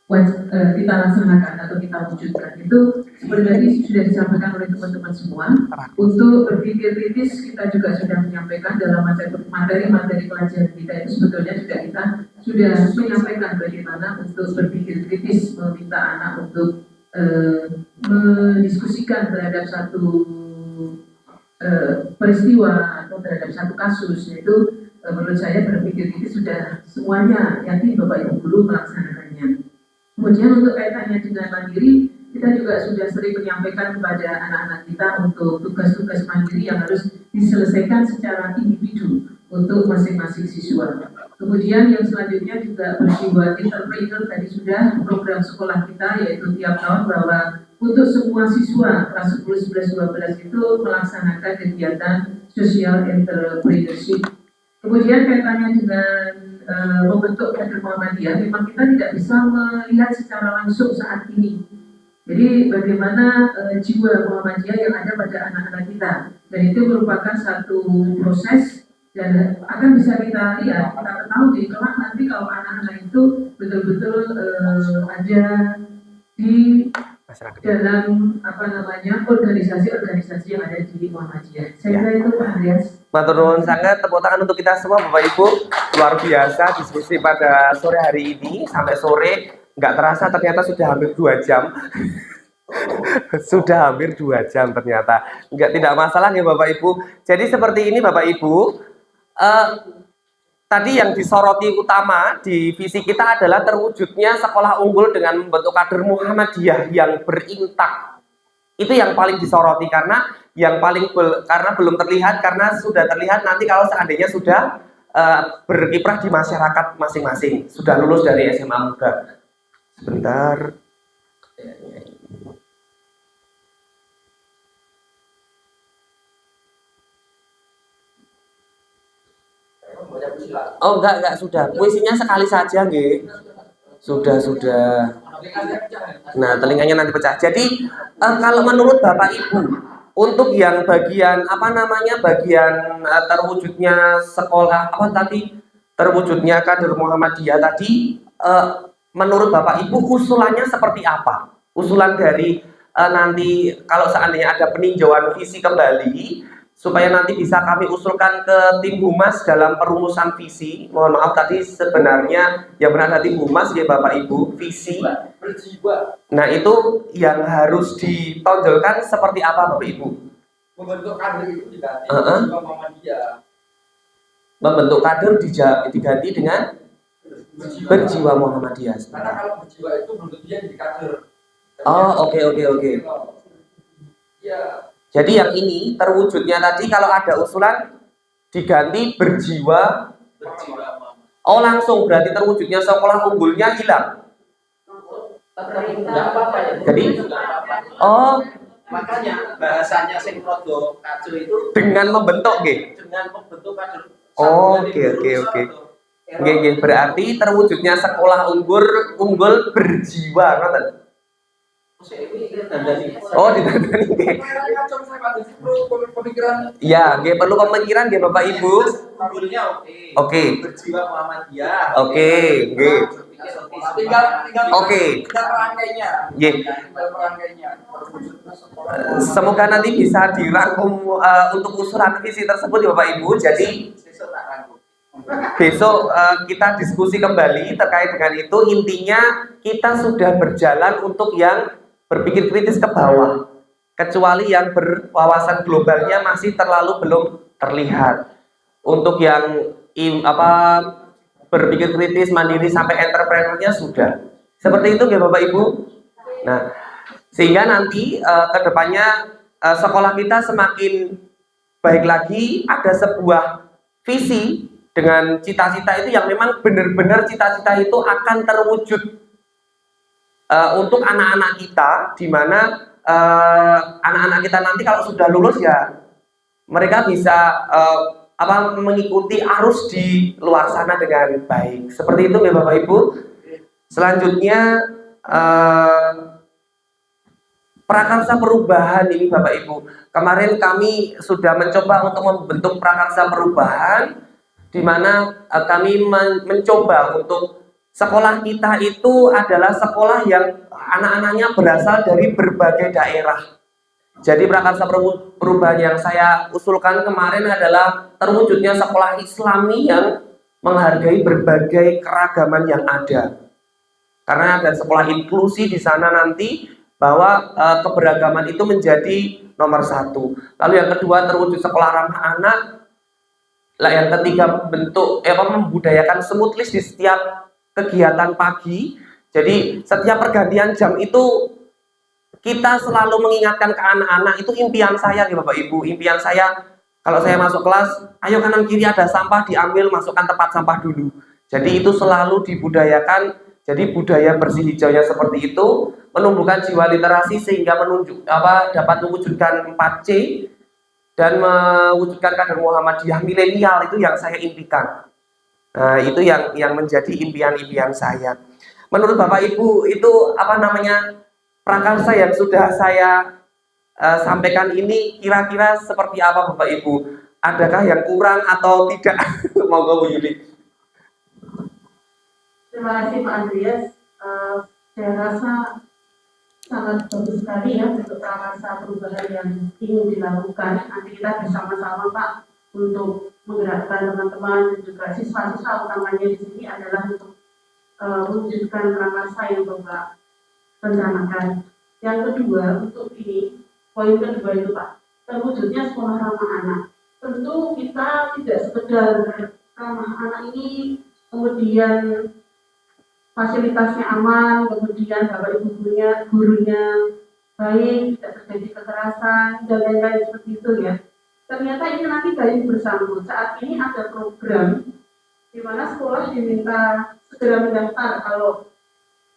B: laksanakan atau kita wujudkan itu seperti tadi sudah disampaikan oleh teman-teman semua. Untuk berpikir kritis kita juga sudah menyampaikan dalam materi-materi pelajaran kita itu sebetulnya juga kita sudah menyampaikan bagaimana untuk berpikir kritis, meminta anak untuk
E: mendiskusikan terhadap satu peristiwa atau terhadap satu kasus, yaitu menurut saya berpikir ini sudah semuanya yakin Bapak Ibu guru melaksanakannya. Kemudian untuk kaitannya dengan mandiri, kita juga sudah sering menyampaikan kepada anak-anak kita untuk tugas-tugas mandiri yang harus diselesaikan secara individu untuk masing-masing siswa. Kemudian yang selanjutnya juga bersifat entrepreneur, tadi sudah program sekolah kita yaitu tiap tahun bahwa untuk semua siswa kelas 10, 11, 12 itu melaksanakan kegiatan social entrepreneurship. Kemudian kaitannya dengan membentuk kader Muhammadiyah, memang kita tidak bisa melihat secara langsung saat ini. Jadi bagaimana jiwa Muhammadiyah yang ada pada anak-anak kita, dan itu merupakan satu proses dan akan bisa kita lihat, kita ketahui kelak nanti kalau anak-anak itu betul-betul ada di dalam organisasi-organisasi yang ada di Muhammadiyah. Saya kira itu Pak Andreas.
A: Matur nuwun sangat, tepuk tangan untuk kita semua Bapak Ibu. Luar biasa diskusi pada sore hari ini, sampai sore nggak terasa ternyata sudah hampir 2 jam. Sudah hampir 2 jam ternyata. Tidak masalah ya Bapak Ibu. Jadi seperti ini Bapak Ibu, tadi yang disoroti utama di visi kita adalah terwujudnya sekolah unggul dengan membentuk kader Muhammadiyah yang berintak. Itu yang paling disoroti karena karena belum terlihat, karena sudah terlihat nanti kalau seandainya sudah berkiprah di masyarakat masing-masing, sudah lulus dari SMA Muda. Sebentar. Oh enggak, sudah. Puisinya sekali saja, nggih. Sudah. Nah, telinganya nanti pecah. Jadi, kalau menurut Bapak Ibu, untuk yang bagian bagian terwujudnya sekolah terwujudnya kader Muhammadiyah tadi, menurut Bapak Ibu usulannya seperti apa? Usulan dari nanti kalau seandainya ada peninjauan visi kembali, supaya nanti bisa kami usulkan ke tim Humas dalam perumusan visi. Mohon maaf tadi sebenarnya yang benar tim Humas ya Bapak Ibu, visi. Nah itu yang harus ditonjolkan seperti apa Bapak Ibu?
I: Membentuk kader itu diganti Muhammadiyah.
A: Membentuk kader diganti dengan berjiwa Muhammadiyah.
I: Karena kalau berjiwa itu belum dia jadi kader.
A: Oh oke.
I: Ya.
A: Jadi yang ini terwujudnya tadi kalau ada usulan diganti berjiwa. Oh langsung berarti terwujudnya sekolah unggulnya hilang. Jadi
F: makanya bahasanya sing rodo kacu itu
A: dengan membentuk
F: dengan membentuk kader.
A: Oke. Nggih, berarti terwujudnya sekolah unggul berjiwa ngoten. Oh, ditandani nggih. Ya, nggih perlu pemikiran nggih Bapak Ibu.
F: Unggulnya
A: oke.
F: Berjiwa Muhammadiyah.
A: Oke, nggih.
I: Tinggal rangkainya.
A: Nggih. Semoga nanti bisa dirangkum untuk usulan visi tersebut ya Bapak Ibu. Jadi besok kita diskusi kembali terkait dengan itu. Intinya kita sudah berjalan untuk yang berpikir kritis ke bawah, kecuali yang berwawasan globalnya masih terlalu belum terlihat. Untuk yang berpikir kritis mandiri sampai entrepreneurnya sudah seperti itu ya Bapak Ibu. Nah sehingga nanti kedepannya sekolah kita semakin baik lagi, ada sebuah visi dengan cita-cita itu yang memang benar-benar cita-cita itu akan terwujud untuk anak-anak kita, di mana anak-anak kita nanti kalau sudah lulus ya mereka bisa mengikuti arus di luar sana dengan baik. Seperti itu ya Bapak Ibu. Selanjutnya prakarsa perubahan ini Bapak Ibu. Kemarin kami sudah mencoba untuk membentuk prakarsa perubahan, di mana kami mencoba untuk sekolah kita itu adalah sekolah yang anak-anaknya berasal dari berbagai daerah. Jadi prakarsa perubahan yang saya usulkan kemarin adalah terwujudnya sekolah Islami yang menghargai berbagai keragaman yang ada. Karena ada sekolah inklusi di sana nanti, bahwa keberagaman itu menjadi nomor satu. Lalu yang kedua, terwujud sekolah ramah anak. Lah yang ketiga, bentuk membudayakan smooth list di setiap kegiatan pagi. Jadi setiap pergantian jam itu kita selalu mengingatkan ke anak-anak, itu impian saya nih Bapak Ibu. Impian saya kalau saya masuk kelas, ayo kanan kiri ada sampah diambil, masukkan tempat sampah dulu. Jadi itu selalu dibudayakan. Jadi budaya bersih hijaunya seperti itu menumbuhkan jiwa literasi sehingga dapat mewujudkan 4C dan mewujudkan kader Muhammadiyah milenial, itu yang saya impikan. Nah, itu yang menjadi impian-impian saya. Menurut Bapak Ibu, itu prakarsa yang sudah saya sampaikan ini kira-kira seperti apa Bapak Ibu? Adakah yang kurang atau tidak? Monggo Bu Yuli.
E: Terima kasih Pak Andreas. Saya rasa sangat bagus sekali ya untuk prakarsa perubahan yang ingin dilakukan. Nanti kita bersama-sama Pak untuk menggerakkan teman-teman dan juga siswa-siswa utamanya di sini adalah untuk mewujudkan prakarsa yang Bapak rencanakan. Yang kedua, untuk ini, poin kedua itu Pak, terwujudnya sekolah ramah anak. Tentu kita tidak sekedar ramah anak ini kemudian fasilitasnya aman, kemudian Bapak Ibu gurunya baik, tidak terjadi kekerasan, dan lain-lain seperti itu ya. Ternyata ini nanti baik bersambut. Saat ini ada program di mana sekolah diminta segera mendaftar kalau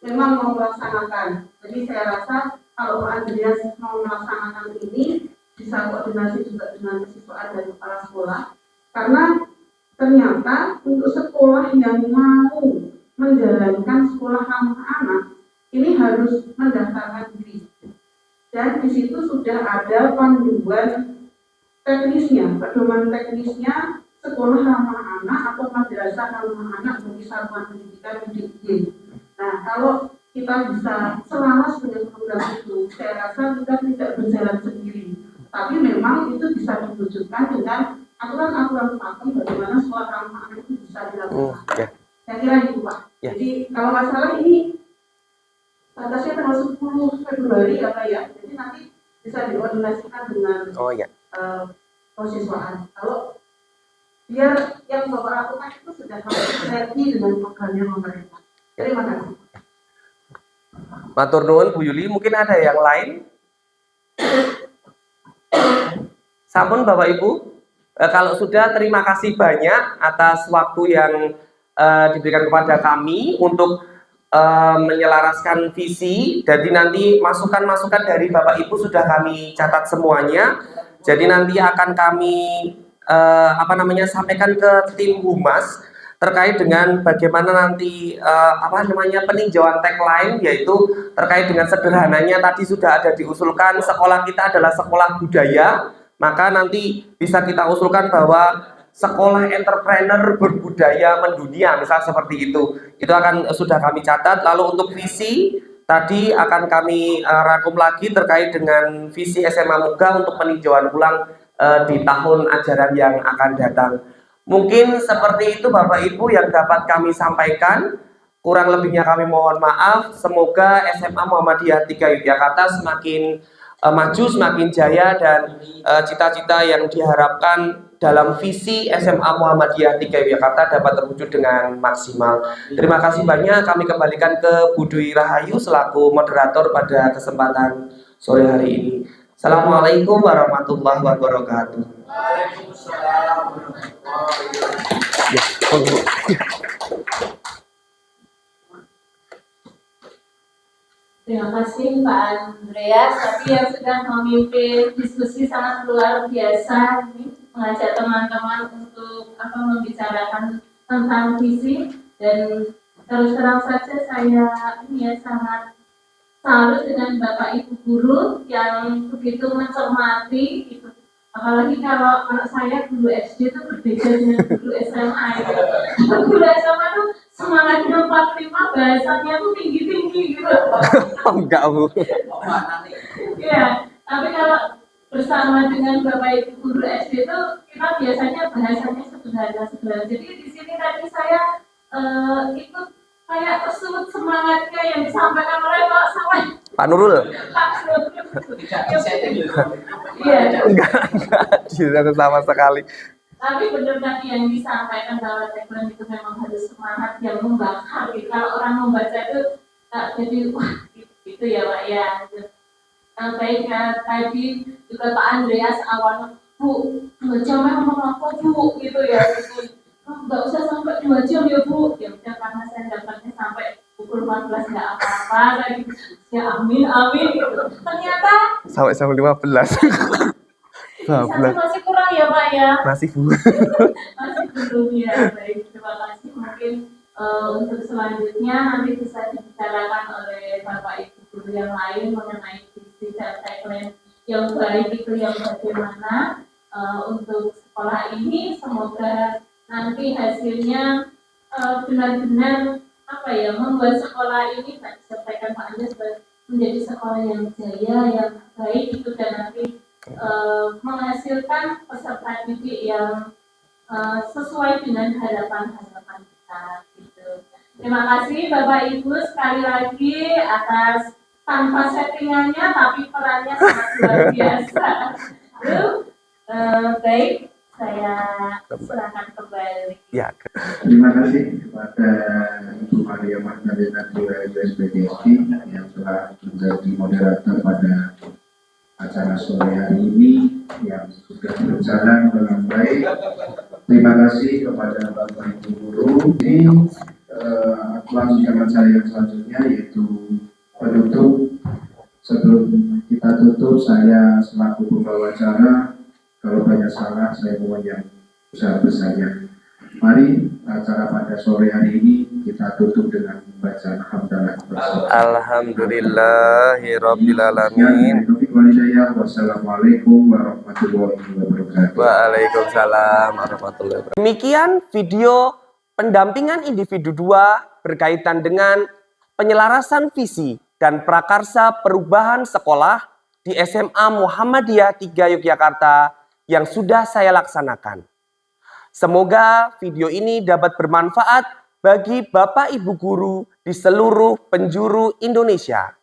E: memang mau melaksanakan. Jadi saya rasa kalau Pak Andreas mau melaksanakan ini, bisa koordinasi juga dengan siswa dan kepala sekolah. Karena ternyata untuk sekolah yang mau menjalankan sekolah ramah anak ini harus mendaftarkan diri, dan di situ sudah ada panduan teknisnya, pedoman teknisnya sekolah ramah anak atau madrasah ramah anak bagi satuan pendidikan PDIY. Nah, kalau kita bisa selaras dengan program itu, saya rasa kita tidak berjalan sendiri, tapi memang itu bisa diwujudkan dengan aturan-aturan pakem bagaimana sekolah ramah anak itu bisa dilakukan. Saya kira itu Pak.
A: Ya.
E: Jadi kalau nggak salah ini batasnya tanggal 10 Februari ya Pak ya. Jadi nanti bisa dikoordinasikan dengan posiswaan. Kalau biar yang Bapak lakukan itu sudah terjadi dengan programnya pemerintah. Terima kasih.
A: Matur nuwun Bu Yuli, mungkin ada yang lain? Sampun Bapak Ibu, kalau sudah terima kasih banyak atas waktu yang diberikan kepada kami untuk menyelaraskan visi. Jadi nanti masukan-masukan dari Bapak Ibu sudah kami catat semuanya. Jadi nanti akan kami sampaikan ke tim humas terkait dengan bagaimana nanti peninjauan tagline, yaitu terkait dengan sederhananya tadi sudah ada diusulkan sekolah kita adalah sekolah budaya, maka nanti bisa kita usulkan bahwa sekolah entrepreneur berbudaya mendunia, misal seperti itu akan sudah kami catat. Lalu untuk visi tadi akan kami rangkum lagi terkait dengan visi SMA Muga untuk peninjauan ulang di tahun ajaran yang akan datang. Mungkin seperti itu Bapak Ibu yang dapat kami sampaikan. Kurang lebihnya kami mohon maaf. Semoga SMA Muhammadiyah 3 Yogyakarta semakin maju, semakin jaya, dan cita-cita yang diharapkan dalam visi SMA Muhammadiyah 3 Yogyakarta dapat terwujud dengan maksimal. Terima kasih banyak. Kami kembalikan ke Bu Dwi Rahayu selaku moderator pada kesempatan sore hari ini. Assalamualaikum warahmatullahi wabarakatuh.
D: Terima kasih Pak Andreas, tapi yang sudah memimpin diskusi sangat luar biasa ini, mengajak teman-teman untuk membicarakan tentang visi. Dan terus terang saja saya sangat salut dengan Bapak Ibu guru yang begitu mencermati gitu. Apalagi kalau saya guru SD itu berbeda dengan guru SMA gitu. Guru SMA itu semangatnya 45, bahasanya tuh tinggi-tinggi gitu.
A: Enggak Bu.
D: Ya, tapi kalau bersama dengan Bapak Ibu guru SD itu kita biasanya bahasanya sederhana. Jadi di sini tadi saya ikut kayak tersebut semangatnya yang disampaikan oleh Pak Sawan.
A: Pak Nurul.
D: Iya.
A: Tidak sama sekali.
D: Tapi benar tadi yang disampaikan bahwa tagline itu memang harus semangat yang membakar. Gitu. Kalau orang membaca itu jadi wah gitu ya Pak ya. Baik tadi juga Pak Andreas awalnya Bu 2 jam ngomong apa Bu gitu ya. Gitu. Nggak usah sampai 2 jam ya Bu. Ya udah karena saya dapatnya sampai pukul 14 nggak apa-apa. Kayak gitu. Ya amin gitu. Ternyata
A: Sampai 15.
D: masih kurang ya Pak ya.
A: Masih Bu.
D: Masih belum ya. Baik, terima kasih. Mungkin untuk selanjutnya nanti bisa dibicarakan oleh Bapak Ibu guru yang lain mengenai visi dan tagline yang baik itu yang bagaimana untuk sekolah ini. Semoga nanti hasilnya benar-benar membuat sekolah ini disampaikan Pak Andes menjadi sekolah yang jaya, yang baik itu dan nanti menghasilkan peserta didik yang sesuai dengan harapan-harapan kita gitu. Terima kasih Bapak Ibu sekali lagi atas tanpa settingannya tapi perannya sangat luar biasa. Baik, saya serahkan kembali.
A: Ya.
C: Terima kasih kepada Ibu Maria Magdalena USPDSD yang telah menjadi moderator pada acara sore hari ini yang sudah berjalan dengan baik. Terima kasih kepada Bapak Ibu guru. Ini lanjutkan acara yang selanjutnya yaitu penutup. Sebelum kita tutup, saya selaku pembawa acara, kalau banyak salah saya mohon yang besar-besarnya. Mari acara pada sore hari ini kita tutup dengan bacaan hamdalah bersama.
A: Alhamdulillahirabbil alamin.
C: Wassalamualaikum warahmatullahi wabarakatuh.
A: Waalaikumsalam warahmatullahi wabarakatuh. Demikian video pendampingan individu 2 berkaitan dengan penyelarasan visi dan prakarsa perubahan sekolah di SMA Muhammadiyah 3 Yogyakarta yang sudah saya laksanakan. Semoga video ini dapat bermanfaat bagi Bapak Ibu guru di seluruh penjuru Indonesia.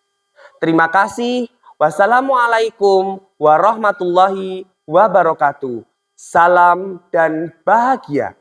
A: Terima kasih. Wassalamualaikum warahmatullahi wabarakatuh. Salam dan bahagia.